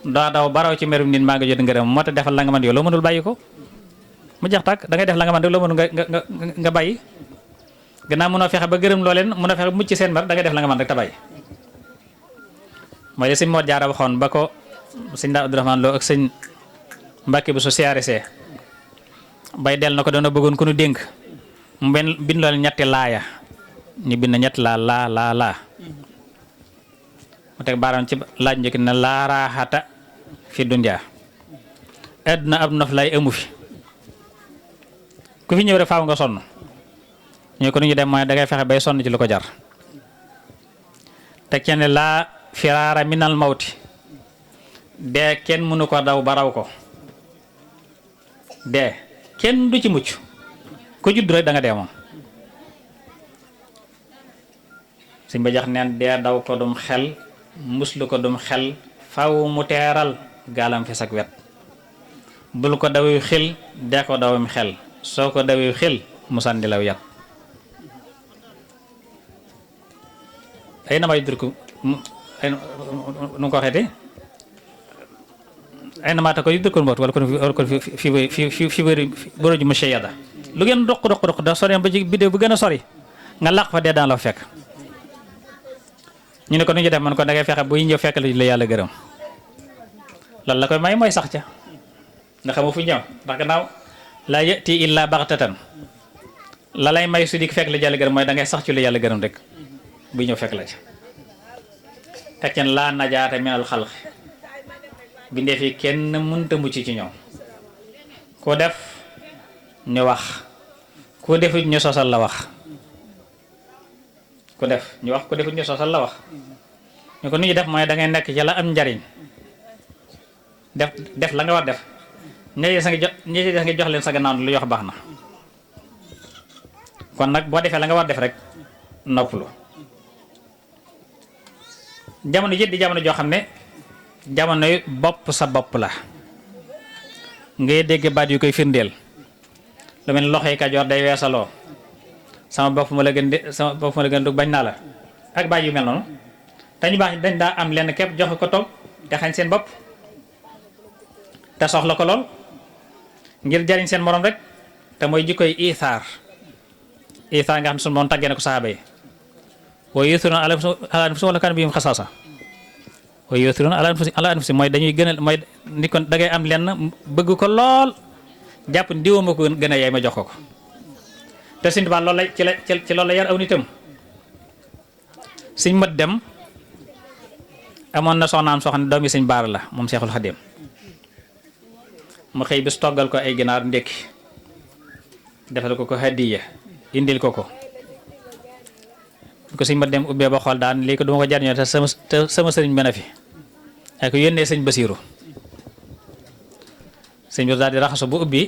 daa daw baraw ci merum nit maa nga jot ngërëm moo tax defal la nga man yow loo mënul bàyyi ko mu jeex tàkk da ngay def la nga man rek loo mënul nga bàyyi gannaaw mënoo fexe ba gërëm loo leen mënoo fexe ba mucc seen mer da ngay def la nga man rek te bàyyi mooy de sëñ Mor Jaara waxoon ba ko sëñ daa Abdourahmane Lo ak sëñ Mbàkke bu su siyaare see bay del na ko doona bëggoon ku nu dénk mu bind loolu ñetti laaya ñu bind ñetti laa mu teg baaraam ci laaj njëkk ne laa raaxata fi dunyaa àdduna ab nof lay amu fi ku fi ñëw rek faaw nga sonn ñu ko nu ñu dem mooy dangay fexe bay sonn ci lu ko jar teg ci ne laa firaara minal mawti dee kenn mënu ko daw ba raw ko dee kenn du ci mucc ku judd rek da nga dee moom suñ ba jax neen dee daw ko dum xel muslu ko dum xel faw mu teeral gaalam fi sak wet bul ko dawiw xel dee ko dawam xel soo ko dawiw xel mu sànni law yat ay na may durku nu ko waxeeti ay na maata ko yudurkul mboot wala kon fi boroju monsieur yada lu ngeen doq da sori ba ci bidéo bu gën a sori nga làq fa dee daan la fekk ñu ne ko nu ñu def man ko da ngay fexe buy ñëw fekk la yàlla gërëm loolu la koy may mooy sax ca nga xamu fu ñëw ndax gannaaw laa yati illa baxtatan la lay may su di fekk la yàlla gërëm mooy da ngay sax ci lu yàlla gërëm rek buy ñëw fekk la ca tekkeen laa najaata minal xalqi bindee fi kenn mënta mucc ci ñoom ku def ñu wax ku defut ñu sosal la wax ku def ñu wax ku defut ñu sosal la wax ñu ko nu ñu def mooy da ngay nekk ci la am njariñ def la nga war def ñi nga jox leen sa gannaaw lu yox baax na kon nag boo defee la nga war def rek noppalu jamono ji di jamono joo xam ne jamono yu bopp sa bopp la ngay dégg baat yu koy firndeel lu mel ni loxoy kajoor day weesaloo sama bopp ma la gën dug bañ naa la ak baat yu mel noonu te ñu baax dañ daa am lenn képp joxe ko toog te xañ seen bopp te soxla ko lool ngir jariñ seen morom rek te mooy jikkoy isaar nga xam ne sunu moom tàggee na ko saxaaba yi wa yu'thiruuna alaa anfusihim walaw kaana bihim xasaasa wa yu'thiruuna alaa anfusihim mooy dañuy gën a mooy ni kon da ngay am lenn bëgg ko lool jàpp ni diwa ma ko gën a yaay ma jox ko te Sëñ Tuubaa loolu la ci loolu la yar aw nitam Sëñ Mat Dem amoon na soxnaam soo xam ne doomi Sëñ Baara la moom Seexul Xadiim mu xëy bis toggal ko ay ginaar ndékki defal ko hadiya indil ko Sëñ Mat Dem ubbee ba xool daan lii ko duma ko jariñoo te sama sëriñ mën a fi ay ko yónnee Sëñ Basiiru sëñ bi daal di raxasu bu ubbi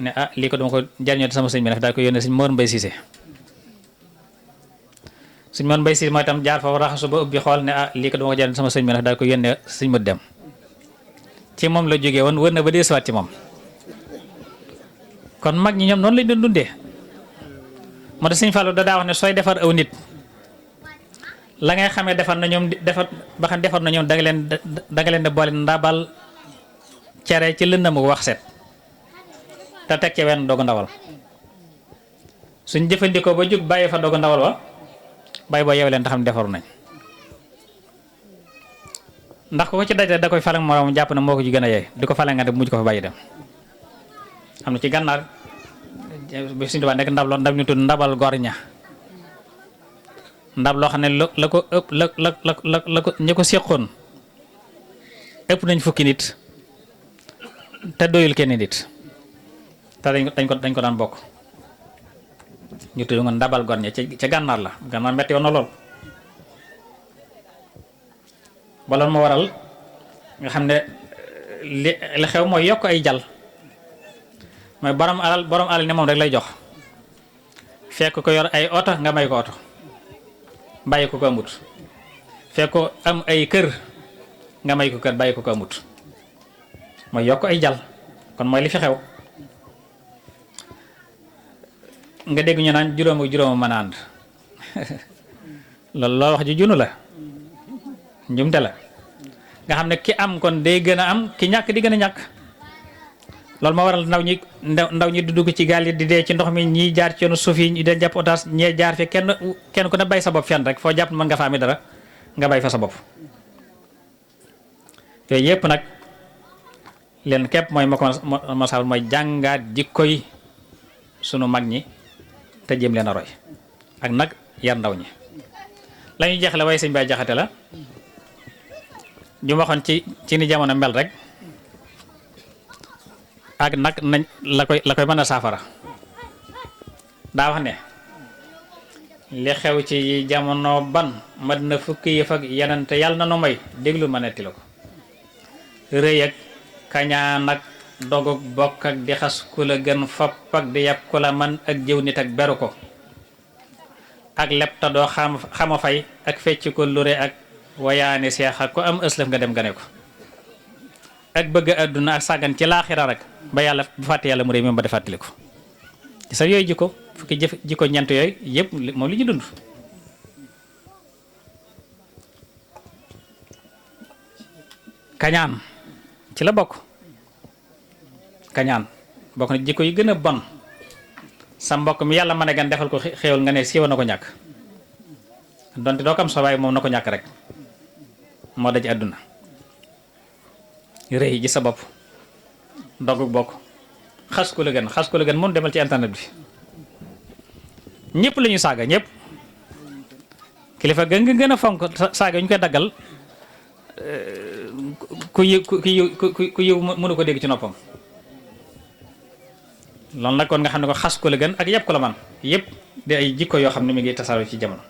ne lii ko duma ko jariñoo te sama sëriñ mën a fi daal ko yónnee Sëñ Mor Mbay Siise Sëñ Mor Mbay Siise mooy itam jaar foofu raxasu ba ubbi xool ne lii ko duma ko jariñoo te sama sëriñ mën a fi daal ko yónnee Sëñ Mat Dem ci moom la jógee woon wër na ba deesuwaat ci moom kon mag ñi ñoom noonu lañ doon dundee moo tax Sëñ Fallu da daa wax ne sooy defar aw nit la ngay xamee defar na ñoom da nga leen di boole ndabal cere ci lëndam mu wax set te teg ci wenn dogu ndawal suñ jëfandikoo ba jug bàyyi fa dogu ndawal wa bàyyi boo yeew leen te xam ne defaru nañ ndax ko ci daj da koy falang moroom jàpp ne moo ko ci gën a yeey di ko falang nga dem mujj ko fa bàyyi dem am na ci gànnaar bi Sëñ Tuubaa nekk ndab ñu tudd ndabal gorña ndab loo xam ne la ko ëpp la ko ñi ko séqoon ëpp nañ fukki nit te doyul kenn nit te dañ ko daan bokk ñu tudd nga ndabal gorña ca gànnaar la gànnaar metti woon na lool ba loolu moo waral nga xam ne li xew mooy yokk ay jal mooy borom alal ne moom rek lay jox fekk ko yor ay oto nga may ko oto bàyyi ko amut fekk ko am ay kër nga may ko kër bàyyi ko amut mooy yokk ay jal kon mooy li fi xew nga dégg ñu naan juróom ak juróom mën a ànd loolu wax ji junu la njumte la nga xam ne ki am kon day gën a am ki ñàkk di gën a ñàkk loolu moo waral ndaw ñi di dugg ci gaal yi di dee ci ndox mi ñii jaar ci yoonu suuf yi ñi den jàpp otage ñee jaar fi kenn ku ne bay sa bopp fenn rek foo jàpp mën nga fa ami dara nga bay fa sa bopp yooyu yépp nag leen képp mooy ma sabal mooy jàngaat jikkoy sunu mag ñi te jéem leen a roy ak nag yar ndaw ñi la ñuy jeexle waaye sëñ Baay Jaxate la ñu waxoon ci ni jamono mel rek ak nag nañ la koy mën a saafara daa wax ne li xew ci jamono ban mat na fukki yëf ak yeneen te yàlla na nu may déglu ma netti la ko rëy ak kañaan ak dogug bokk ak di xas ku la gën fopp ak di yàpp ku la man ak jëw nit ak beru ko ak lepp ta doo xama fay ak fecc ko lure ak wayaani seex ak ko am ëslëf nga dem gane ko ak bëgg àdduna ak sàggan ci laaxira rek ba yàlla bu fàtte yàlla mu réy moom ba di fàttali ko ci sa yooyu jikko fukki jikko ñent yooyu yëpp moom li ñu dund kañaan ci la bokk kañaan bokk na jikko yi gën a bon sa mbokk mi yàlla mën a gan defal ko xéewal nga ne siiwa na ko ñàkk donte doo ko am sa waaye moom na ko ñàkk rek moo daj àdduna rëy ji sa bopp dogg bokk xas ko la gën moom demal ci internet bi ñëpp la ñuy saaga ñëpp kilifa gën a fonk saaga ñu koy daggal ku yiw mënu ko dégg ci noppam loolu nag kon nga xam ne ko xas ko la gën ak yëpp ko la man yëpp di ay jikko yoo xam ne mi ngi tasaaroo ci jamono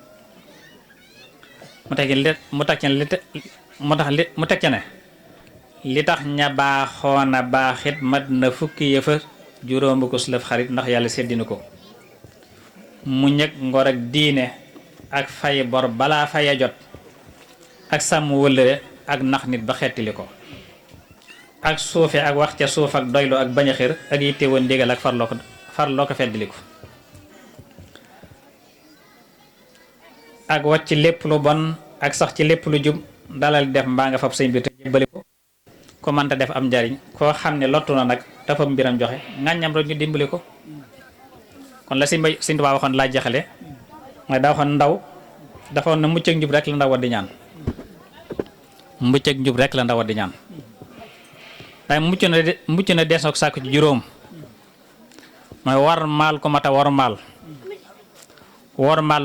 mu teg ca ne li tax ña baaxoon a baaxit mat na fukki yëfa juróomu ko sulëf xarit ndax yàlla seddina ko mu ñëg ngor ak diine ak fay bor balaa faya jot ak sàmm wëllëre ak nax nit ba xettili ko ak suufe ak wax ca suuf ak doylu ak bañ a xër ak yitte woon ndigal ak farloo ko feddili ko ak wàcc lépp lu bon ak sax ci lépp lu jub dalal def mbaa nga fab sëñ bi te jébbali ko ko mënta def am njariñ koo xam ne lottu na nag dafa mbiram joxe ŋàññam rek ñu dimbali ko kon la Sëñ Tuubaa waxoon laa jaxale mooy daa waxoon ndaw dafa woon ne mucc ak njub rek la ndaw war di ñaan mucc ak njub rek la ndaw war di ñaan waaye mucc na des na ko sàkku ci juróom mooy war maal ko mata war maal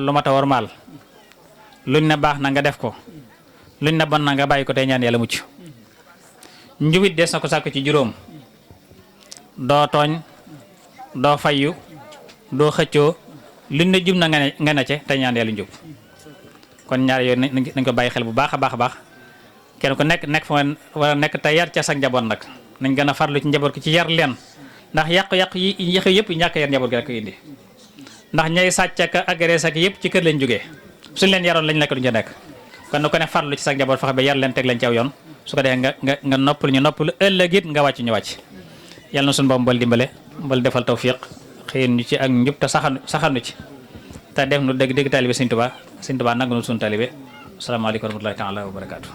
lu mata war maal luñ ne baax na nga def ko luñ ne bon na nga bàyyi ko tey ñaan yàlla mucc njubit des na ko sàkku ci juróom doo tooñ doo fayyu doo xëccoo luñ ne jub na nga ne tey ñaan yàlla njub kon ñaar yooyu nañ ko bàyyi xel bu baax a baax a baax kenn ku nekk fa war a nekk te yar ca sa njaboot nag nañ gën a farlu ci njaboot ki ci yar leen ndax yàqu-yàqu yi yëpp ñàkk yar njaboot gi rek ko indi ndax ñay sàcc ak agressé ak yëpp ci kër lañ jógee suñ leen yaroon lañ nekk duñ ca nekk kon nu ko ne farlu ci sa njaboot fexe ba yar leen teg leen ci aw yoon su ko defee nga noppal ñu noppalu ëllëg it nga wàcc ñu wàcc yàlla na suñu boom mbal dimbale mbal defal tawfiq xëy ñu ci ak njub te saxal nu ci te def nu dëgg taalibe Sëñ Tuubaa nangu nu suñu taalibe asalaamaaleykum wa rahmatullahi taala wa barakaatu.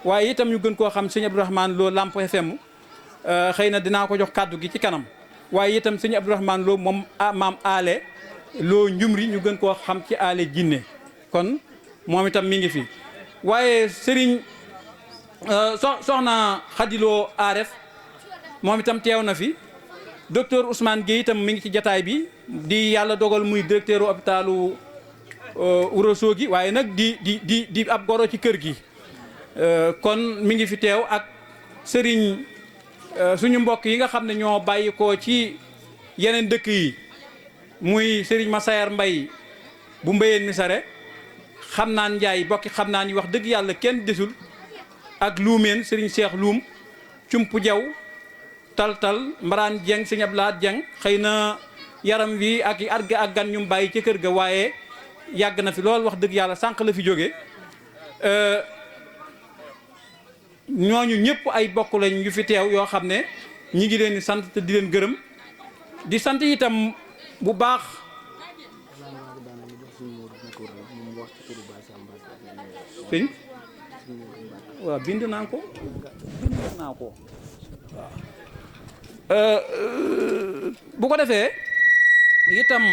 waaye itam ñu gën koo xam sëñ Abdourahmane Lo Lamp FM xëy na dinaa ko jox kàddu gi ci kanam waaye itam sëñ Abdourahmane Lo moom maam aale loo njumri ñu gën koo xam ci aale jinne kon moom itam mi ngi fi waaye sëriñ soxna Xadiloo Aref moom itam teew na fi docteur Ousmane Gueye itam mi ngi ci jataay bi di yàlla dogal muy directeur hôpitalu Ourossogui waaye nag di ab goro ci kër gi kon mi ngi fi teew ak sëriñ suñu mbokk yi nga xam ne ñoo bàyyi ko ci yeneen dëkk yi muy sëriñ Massayer Mbay bu Mbéyeen Misare xam naan Njaay bokki xam naa ni wax dëgg yàlla kenn desul ak luumeen sëriñ Cheikh Luum cump jaw tal mbaraan jeng sëñ Ablaat jeng xëy na yaram wi ak gan ñu bàyyi ci kër ga waaye yàgg na fi lool wax dëgg yàlla sànq la fi jóge ñooñu ñëpp ay bokk lañ yu fi teew yoo xam ne ñi ngi leen di sant te di leen gërëm di sant itam bu baax sëñ waaw bind naa ko waaw bu ko defee itam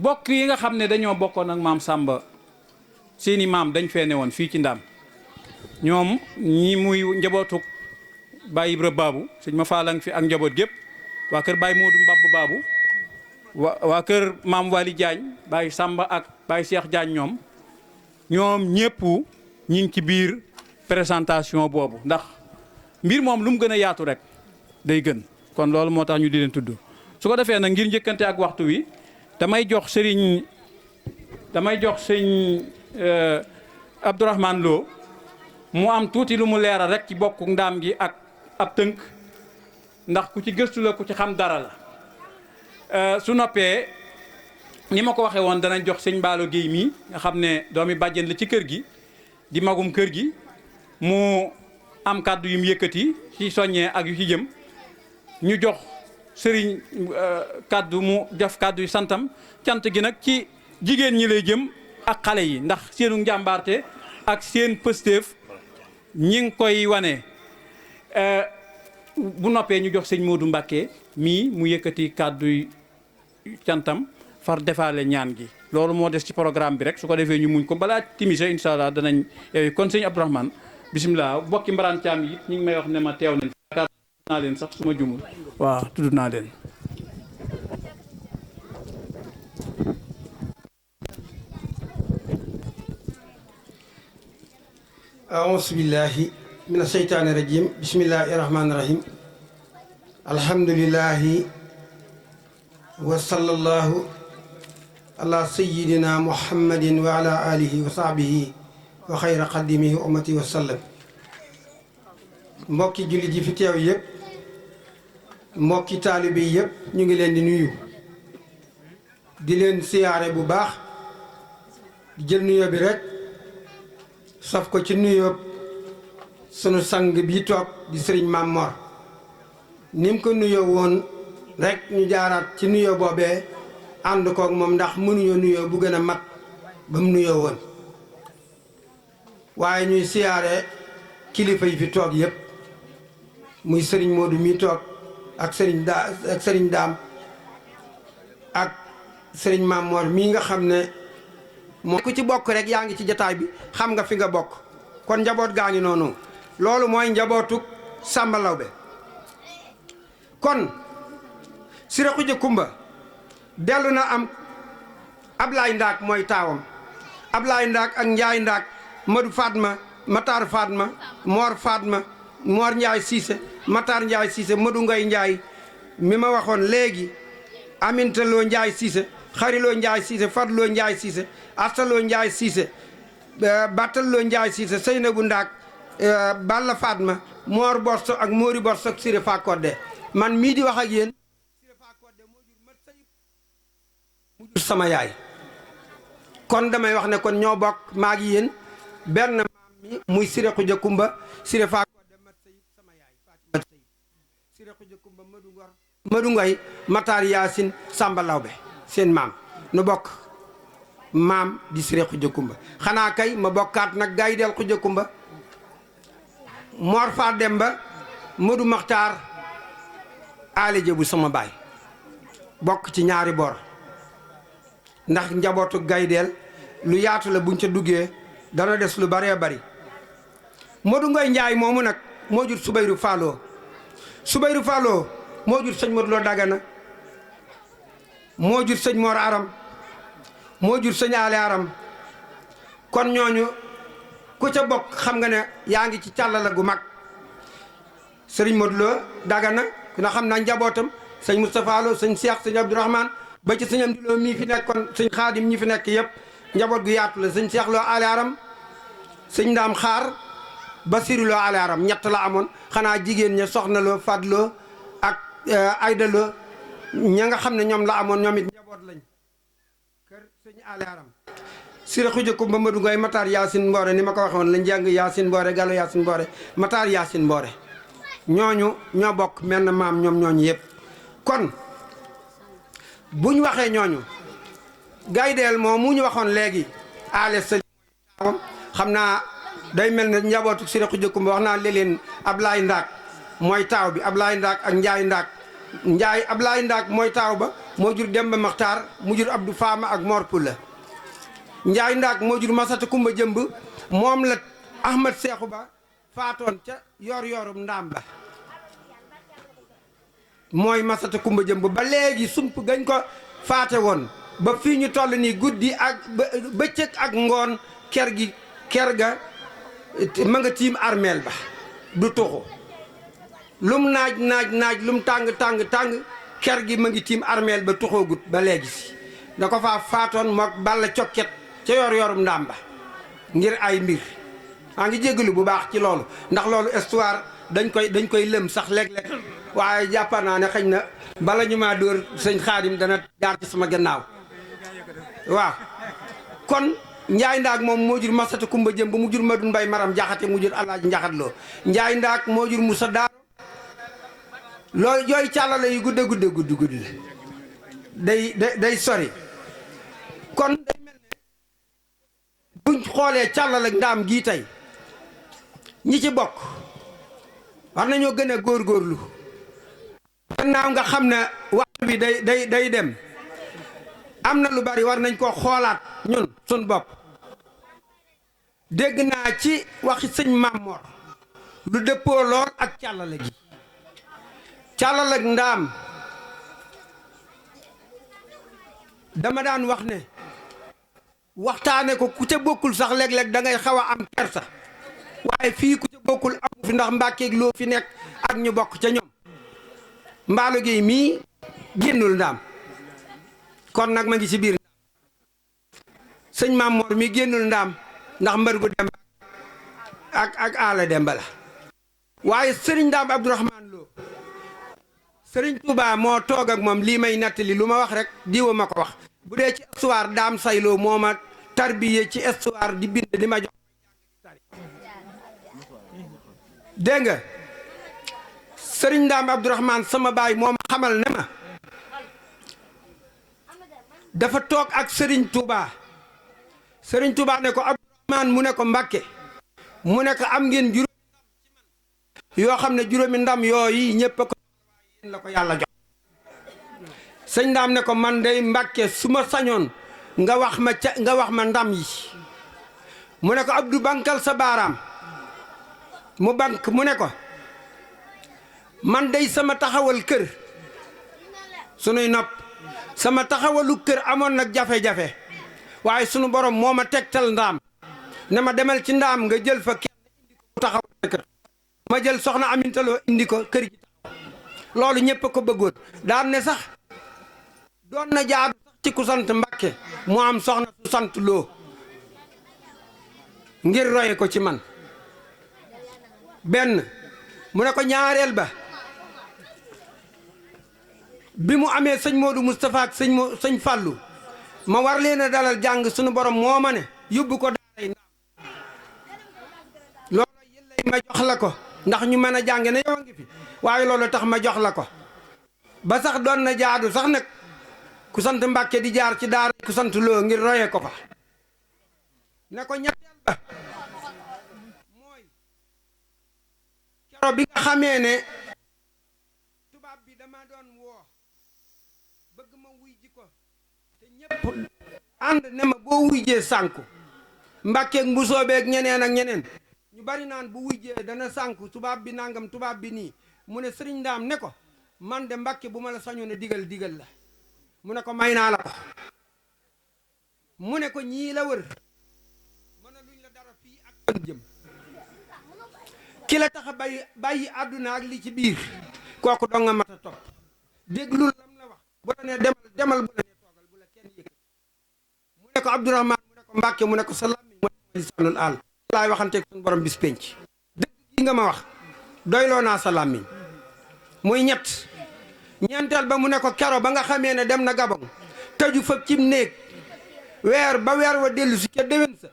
bokk yi nga xam ne dañoo bokkoon ak maam Samba seeni maam dañ fee ne woon fii ci Ndaam ñoom ñi muy njabootuk Baye Ibra Baabu sëñ ma faalang fi ak njaboot gépp waa kër Baye Moodu Mbabb Baabu waa kër maam Wali Diagne Baye Samba ak Baye Cheikh Diagne ñoom ñëpp ñi ngi ci biir présentation boobu ndax mbir moom lu mu gën a yaatu rek day gën kon loolu moo tax ñu di leen tudd su ko defee nag ngir njëkkante ak waxtu wi damay jox sëñ Abdourahmane Lo mu am tuuti lu mu leeral rek ci bokku Ndaam gi ak ab tënk ndax ku ci gëstu la ku ci xam dara la su noppee ni ma ko waxee woon danañ jox sëñ Mballo Guèye mii nga xam ne doomi bàjjen la ci kër gi di magum kër gi mu am kàddu yu mu yëkkati ci soññee ak yu ci jëm ñu jox sëriñ kàddu mu def kàddu yu santam cant gi nag ci jigéen ñi lay jëm ak xale yi ndax seenu njàmbaarte ak seen pëstéef ñi ngi koy wane bu noppee ñu jox sëñ Modou Mbacké mii mu yëkkati kàddu yu cantam far defaale ñaan gi loolu moo des ci programme bi rek su ko defee ñu muñ ko balaa timise incha allah danañ kon sëñ Abdourahmane bisimilah bokki mbaraan caam yi ñu ngi may wax ne ma teew nañ yaakaar naa leen sax su ma jumul waaw tudd naa leen أعوذ بالله من الشيطان الرجيم بسم الله الرحمن الرحيم الحمد لله وصلى الله على سيدنا محمد وعلى آله وصحبه وخير قدمه أمتي وسلم mbokki jullit ji fi teew yëpp mbokki taalibe yëpp ñu ngi leen di nuyu di leen siyaare bu baax di jël nuyoo bi rek saf ko ci nuyoo sunu sang bi toog di sëriñ Maam Mor ni mu ko nuyoo woon rek ñu jaaraat ci nuyoo boobee ànd koog moom ndax mënuñoo nuyoo bu gën a mat ba mu nuyoo woon waaye ñuy siyaare kilifa yi fi toog yëpp muy sëriñ Modou mi toog ak sëriñ Daam ak sëriñ Maam Mor mii nga xam ne moom ku ci bokk rek yaa ngi ci jataay bi xam nga fi nga bokk kon njaboot gaa ngi noonu loolu mooy njabootuk Samba Lawbe kon Siré Khoudia Coumba dellu na am Ablaye Ndaak mooy taawam Ablaye Ndaak ak Njaay Ndaak Madou Fatma Matar Fatma Mor Fatma Mor Njaay Siise Matar Njaay Siise Madou Ngay Njaay mi ma waxoon léegi Aminta Loo Njaay Siise Xariloo Njaay Siise Fadloo Njaay Siise Astaloo Njaay Siise Battaloo Njaay Siise Seynabu Ndaak Balla Fatma Moor Borso ak Moori Borso ak Siré Fakodde man mii di wax ak yéen Siré Fakodde moo jur mat sayib mu jur sama yaay kon damay wax ne kon ñoo bokk maa ngi yéen benn maam mi muy Siré Khoudia Coumba Siré Fakodde mat sayib sama yaay Fatima sayib Siré Khoudia Coumba Madu Ngoy Matar Yaasin Samba Lawbe seen maam nu bokk maam di Siré Khoudia Coumba xanaa kay ma bokkaat nag Gaydel Khoudia Coumba Mor Fa Demba Modou Makhtar aale jëbu sama baay bokk ci ñaari bor ndax njabootu Gaydel lu yaatu la buñ ca duggee dana des lu baree bari Modou Ngoy Njaay moomu nag moo jur Subayru Falloo moo jur sëñ Modou Lo Dagana moo jur sëñ Mor Aram moo jur sëñ Ale Aram kon ñooñu ku ca bokk xam nga ne yaa ngi ci càllala gu mag sëriñ Modou Lo Dagana ku na xam naa njabootam sëñ Moustapha Lo sëñ Cheikh sëñ Abdourahmane ba ci sëñ Amdi Lo mii fi nekkoon sëñ Xaadim ñi fi nekk yëpp njaboot gu yaatu la sëñ Cheikh Lo Ale Aram sëñ Ndaam Xaar Basiru Lo Ale Aram ñett la amoon xanaa jigéen ña Soxna Lo Fad Lo ak Ayda Lo ña nga xam ne ñoom la amoon ñoom it njaboot lañ kër sëñ ale aram sira xuja ko Mamadou Ngoy Matar Yaasin Mboore ni ma ko waxoon lañ jàng Yaasin Mboore Gallo Yaasin Mboore Matar Yaasin Mboore ñooñu ñoo bokk menn maam ñoom ñooñu yëpp kon buñ waxee ñooñu gaydeel moom mu ñu waxoon léegi ale sëñ taawam xam naa day mel ne njabootu sira xuja ko wax naa leen Ablaay Ndaak mooy taaw bi Ablaay Ndaak ak Njaay Ndaak Ablaay Ndaak mooy taaw ba moo jur Demba Maxtaar mu jur Abdou Faama ak Mor Pula Njaay Ndaak moo jur Masata Kumba Jëmb moom la Ahmad Seexu Ba faatoon ca yor-yorum ndaam ba mooy Masata Kumba Jëmb ba léegi sump gañ ko faate woon ba fii ñu toll nii guddi ak bëccëg ak ngoon ker ga ma nga tiim armeel ba du tuxu lum naaj lum tàng ker gi ma ngi tiim armeel ba tuxoogut ba léegi si da ko faa faatoon mook balla cokket ca yor-yorum ndaam ba ngir ay mbir maa ngi jégalu bu baax ci loolu ndax loolu histoire dañ koy lëm sax léeg-léeg waaye jàppar naa ne xëy na bala ñu maa dóor sëñ Xaadim dana jaar ci sama gannaaw waaw kon Njaay Ndaak moom moo jur Masata Kumba Jëm ba mu jur Madu Mbay Maram Jaxate mu jur Alaaji Njaxat Loo Njaay Ndaak moo jur Musa Daaro loolu yooyu càllale yu gudd la day sori kon day mel ne buñ xoolee càllale ndaam gii tey ñi ci bokk war nañoo gën a góorgóorlu gannaaw nga xam ne waxtu bi day dem am na lu bari war nañ koo xoolaat ñun suñ bopp dégg naa ci waxi sëñ Mamor lu dëppoo lool ak càllale gi càllale ndaam dama daan wax ne waxtaane ko ku ca bokkul sax léeg-léeg da ngay xaw a am kersa waaye fii ku ca bokkul amu fi ndax Mbàkke Loo fi nekk ak ñu bokk ca ñoom Mbaalo Géey mii génnul ndaam kon nag ma ngi ci biir sëñ Mamor mi génnul ndaam ndax mbërgu Demba ak aala Demba la waaye sëriñ Ndaam Abdourahmane Lo sëriñ Touba moo toog ak moom lii may nettali lu ma wax rek diwa ma ko wax bu dee ci histoire Daam Sayloo moo ma tarbiye ci histoire di bind di ma jox dégg nga sëriñ Ndaam Abdourahmane sama baay moo ma xamal ne ma dafa toog ak sëriñ Touba ne ko Abdourahmane mu ne ko Mbàkke mu ne ko am ngeen juróomi ndam yoo xam ne juróomi ndam yooyu ñëpp a ko yéen la ko yàlla jox sëñ Ndaam ne ko man day Mbàkke su ma sañoon nga wax ma ndam yi mu ne ko Abdou bankal sa baaraam mu bank mu ne ko man day sama taxawal kër sunuy nopp sama taxawalu kër amoon nag jafe-jafe waaye sunu borom moo ma tegtal ndaam ne ma demal ci ndaam nga jël fa kenn indi ko mu taxawal kër ma jël soxna Amintaloo indi ko kër gi taxaw loolu ñëpp a ko bëggoon daan ne sax doon na jaadu sax ci ku sant Mbàkke mu am soxna su sant Loo ngir roye ko ci man benn mu ne ko ñaareel ba bi mu amee sëñ Modou Moustapha ak sëñ Fallou ma war leen a dalal jàng sunu borom moo ma ne yóbbu ko daaray ndaam loolu yëllay ma jox la ko ndax ñu mën a jàng ne yow a ngi fi waaye loolu tax ma jox la ko ba sax doon na jaadu sax nag ku sant Mbàkke di jaar ci daara ku sant Loo ngir roye ko fa ne ko ñetteel ba mooy kero bi nga xamee ne tubaab bi dama doon woo bëgg ma wuy ji ko te ñëpp ànd ne ma boo wuyjee sànku Mbàkkeeg Mbusoobeeg ñeneen ak ñeneen ñu bari naan bu wuyjee dana sànku tubaab bi nangam tubaab bi nii mu ne sëriñ Ndaam ne ko man de Mbàkke bu ma la sañoon a digal la mu ne ko may naa la ko mu ne ko ñii la wër mën a luñ la dara fii ak fan jëm ki la tax a bàyyi àdduna ak li ci biir kooku doo nga mat a topp déglul lam la wax bu la ne demal bu la ne toogal bu la kenn yëg mu ne ko Abdourahmane mu ne ko Mbàkke mu ne ko sa làmmiñ mooy lisaanul àll laay waxanteeg suñu borom bis penc dëgg gi nga ma wax doyloo naa sa làmmiñ muy ñett ñeenteel ba mu ne ko kero ba nga xamee ne dem na Gabon tëju fa cim néeg weer ba weer wa dellu si ca déwén sa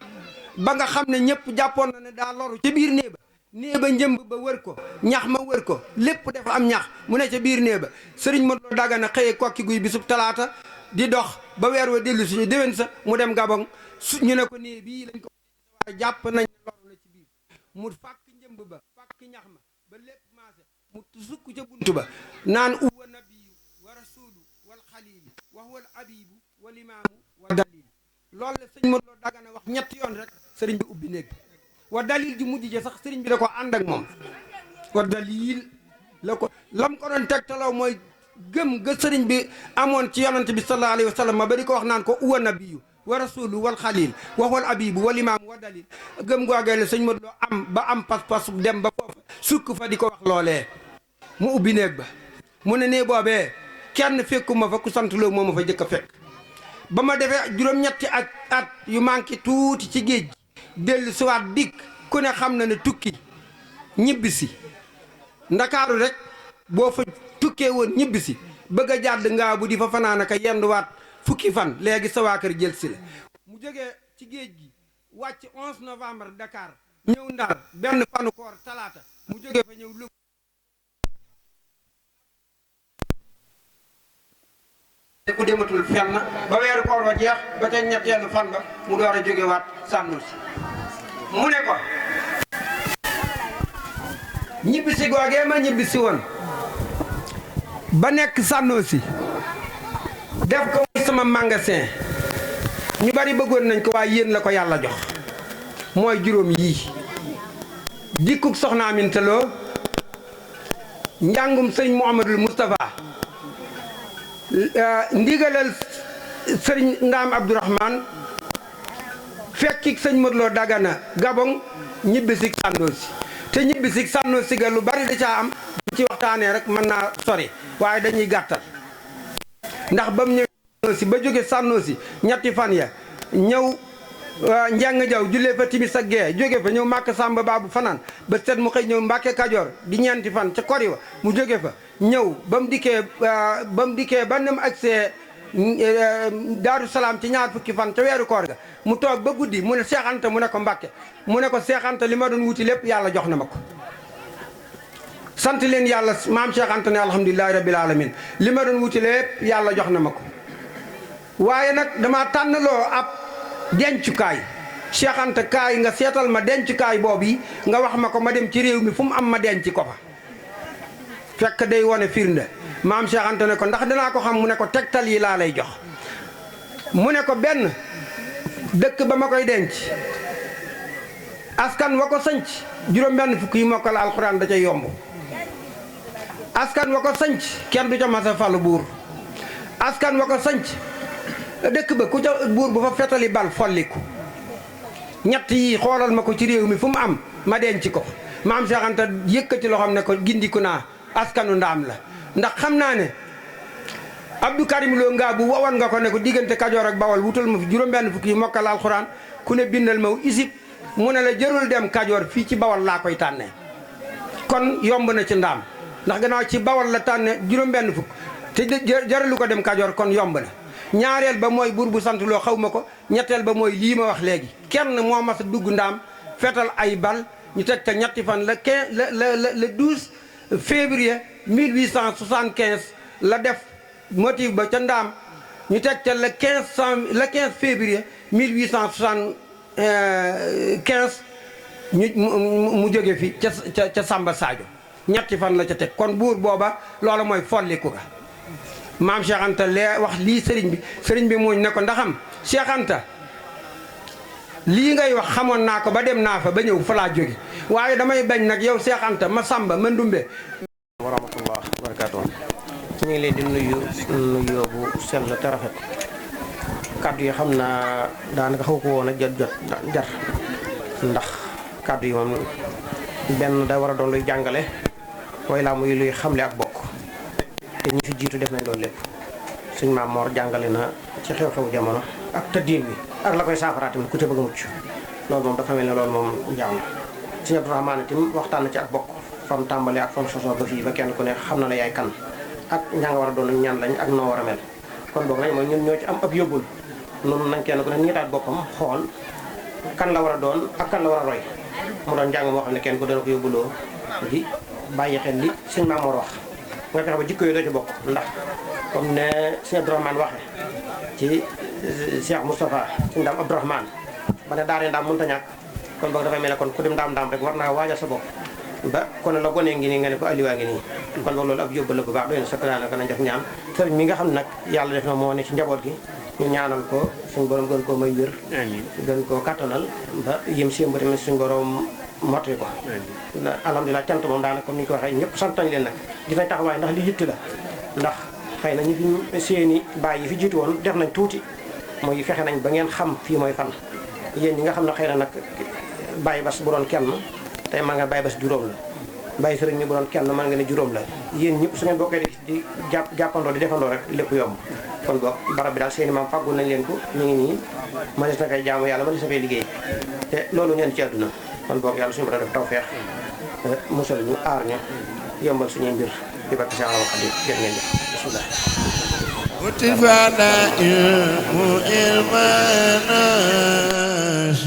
ba nga xam ne ñëpp jàppoon na ne daa loru ca biir nee ba njëmb ba wër ko ñax ma wër ko lépp dafa am ñax mu ne ca biir nee ba sëriñ Modou Lo Dagana xëye kokki guy bisub talaata di dox ba weer wa dellu si déwén sa mu dem Gabon ñu ne ko nee bii lañ ko waaye jàpp nañ ne loru na ci biir mu fàkk njëmb ba fàkk ñax ma ba lépp maase mu sukk ca buntu ba naan uwa nabiyu wa rasulu wal xalil wa huwa al abibu wal imaamu wa dalil loolu la sëñ Modou Lo Dagana wax ñetti yoon rek sëriñ bi ubbi néeg wa dalil ji mujj ja sax sëriñ bi da ko ànd ak moom wa dalil la ko lam ko doon tegtaloo mooy gëm ga sëriñ bi amoon ci yonante bi sallallahu alayhi wa sallam ma ba di ko wax naan ko uwa nabiyu wa rasulu wal xalil wa huwa al abibu wal imaamu wa dalil gëm googee la sëñ Modou Lo am ba am pas-pas dem ba foofu sukk fa di ko wax loolee mu ubbi néeg ba mu ne nee boobee kenn fekkuma fa ku sant loo moo ma fa jëkk a fekk ba ma defee juróom-ñetti at yu manqué tuuti ci géej gi dellu siwaat dikk ku ne xam na ne tukki ñibbisi ndakaaru rek boo fa tukkee woon ñibbisi bëgg a jàdd ngaa bu di fa fanaan aka yenduwaat fukki fan léegi sa waa kër jël si la mu jógee ci géej gi wàcc 11 novembre Dakar ñëw Ndar benn fanu koor talaata mu jógee fa ñëw Louga ku dematul fenn ba weeru koor ba jeex ba ca ñetteelu fan ba mu door a jógewaat sànnul si mu ne ko ñibbisi googee ma ñibbisi woon ba nekk sànnoo si def ko muy sama magasin ñu bari bëggoon nañ ko waaye yéen la ko yàlla jox mooy juróom yii dikkuk soxna Aminta Lo njàngum sëñ Mouhamadul Moustapha ndigalal sëriñ Ndaam Abdourahman fekkik sëñ Modou Lo Dagana Gabon ñibbisig Sànnoosi te ñibbisig Sànnoosi ga lu bari da caa am bu ci waxtaanee rek mën naa sori waaye dañuy gàttal ndax ba mu ñëw Sànnoosi ba jóge Sànnoosi ñetti fan ya ñëw njàng jaw jullee fa timis ak gee jóge fa ñëw Màkka Samba Baabu fanaan ba set mu xëy ñëw Mbàkke Kajoor di ñeenti fan ca kori wa mu jóge fa ñëw ba mu dikkee ba nem agsee Daaru Salaam ci ñaar fukki fan ca weeru koor ga mu toog ba guddi mu ne Seex Anta mu ne ko Mbàkke mu ne ko Seex Anta li ma doon wuti lépp yàlla jox na ma ko sant leen yàlla maam Seex Anta ne alhamdulilahi rabbil alamin li ma doon wuti lépp yàlla jox na ma ko waaye nag dama tànnloo ab dencukaay Seex Anta kaay nga seetal ma dencukaay boobu yi nga wax ma ko ma dem ci réew mi fu mu am ma denc ko fa fekk day wone firnde maam Seex Anta ne ko ndax danaa ko xam mu ne ko tegtal yi laa lay jox mu ne ko benn dëkk ba ma koy denc askan wa ko sanc juróom-benn fukk yi mokkal alxuraan da ca yomb askan wa ko sanc kenn du ca masa falu buur askan wa ko sanc dëkk ba ku ca buur bu fa fetali bal folliku ñett yi xoolal ma ko ci réew mi fu mu am ma denc ko maam Seex Anta yëkkati loxoom ne ko gindiku naa askanu Ndaam la ndax xam naa ne Abdou Karim Lo ngaa bu wawoon nga ko ne ko diggante Kajoor ak Bawol wutal ma fi juróom-benn fukki yi mokkal alxuraan ku ne bindal ma isib mu ne la jërul dem Kajoor fii ci Bawol laa koy tànnee kon yomb na ci Ndaam ndax gannaaw ci Bawol la tànne juróom-benn fukk te jaralu ko dem Kajoor kon yomb na ñaareel ba mooy buur bu sant Lo xaw ma ko ñetteel ba mooy lii ma wax léegi kenn moo mas a dugg Ndaam fetal ay bal ñu teg ca ñetti fan le 12 février 1875 la def motif ba ca Ndaam ñu teg ca le 15 février 1875 mu jóge fi ca Samba Sadio ñetti fan la ca teg kon buur booba loola mooy folliku ga maam Seex Anta lee wax lii sëriñ bi muuñ ne ko ndaxam Seex Anta lii ngay wax xamoon naa ko ba dem naa fa ba ñëw fa laa jóge waaye damay bañ nag yow Seex Anta ma Samba ma Ndumbe wa rahmatullah wa barakaatuh ñu ngi leen di nuyu bu sell te rafet kàddu yi xam naa daanaka xaw ko woon a jar ndax kàddu yi moom benn da war a doon luy jàngale way laa muy luy xamle ak bokk te ñi fi jiitu def nañ loolu lépp suñ maam Mor jàngale na ci xew-xew jamono ak tëddiin bi ak la koy saafara tamit ku te bëgg a mucc loolu moom dafa mel ne loolu moom njaaw na suñu Abdourahmane tim waxtaan na ci ak bokk fam tàmbale ak fam sosoo ba fii ba kenn ku ne xam na la yaay kan ak ña nga war a doon ñaan lañ ak noo war a mel kon boog nañ mooy ñun ñoo ci am ab yóbbul noonu nañ kenn ku ne niitaat boppam xool kan la war a doon ak kan la war a roy mu doon njàng moo xam ne kenn ku dana ko yóbbuloo di bàyyi xel li sëñ Mamour wax nga fexe ba jikko yi doo ci bokk ndax comme ne sëñ Abdourahmane waxe ci Cheikh Moustapha sëñ Daam Abdourahmane ba ne daare ndaam mënut a ñàkk kon boog dafay mel ne kon ku dem ndaam rek war naa waajal sa bopp ba kon la gonee ngi nii nga ne ko aliwaa ngi nii kon boog loolu ab yóbbal la bu baax doy na sëkk daanaka nañ def ñaan sëriñ mi nga xam ne nag yàlla def na moo ne ci njaboot gi ñu ñaanal ko suñu borom gën koo may wér gën koo kattanal ba yëm sémba tamit suñu borom mottali ko alhamdulilah cant moom daanaka comme ni ñu ko waxee ñëpp sant nañ leen nag gis nañ taxawaay ndax li yitt la ndax xëy na ñu fi seeni baay yi fi jiitu woon def nañ tuuti mooy fexe nañ ba ngeen xam fii mooy fan yéen ñi nga xam ne xëy na nag bàyyi bas bu doon kenn tey maa nga bàyyi bas juróom la bàyyi sëriñ mi bu doon kenn mën nga ne juróom la yéen ñëpp su ngeen bokkee di jàppandoo di defandoo rek lépp yomb kon boog barab bi daal seeni maam fàggul nañ leen ko ñu ngi nii mënees na koy jaamu yàlla mënees na koy liggéey te loolu ñeen ci àdduna kon boog yàlla suñu borom def tawfeex musal ñu aar ñu yombal suñuy mbir di bakk si àlama xadim jërë ngeen jëf bismillah وتفعنا علم المناس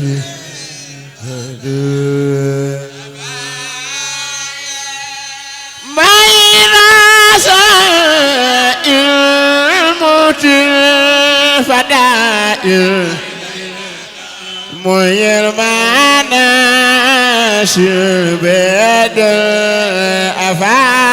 ما يناسى الموت الفدائل مير مناس بدل أفعال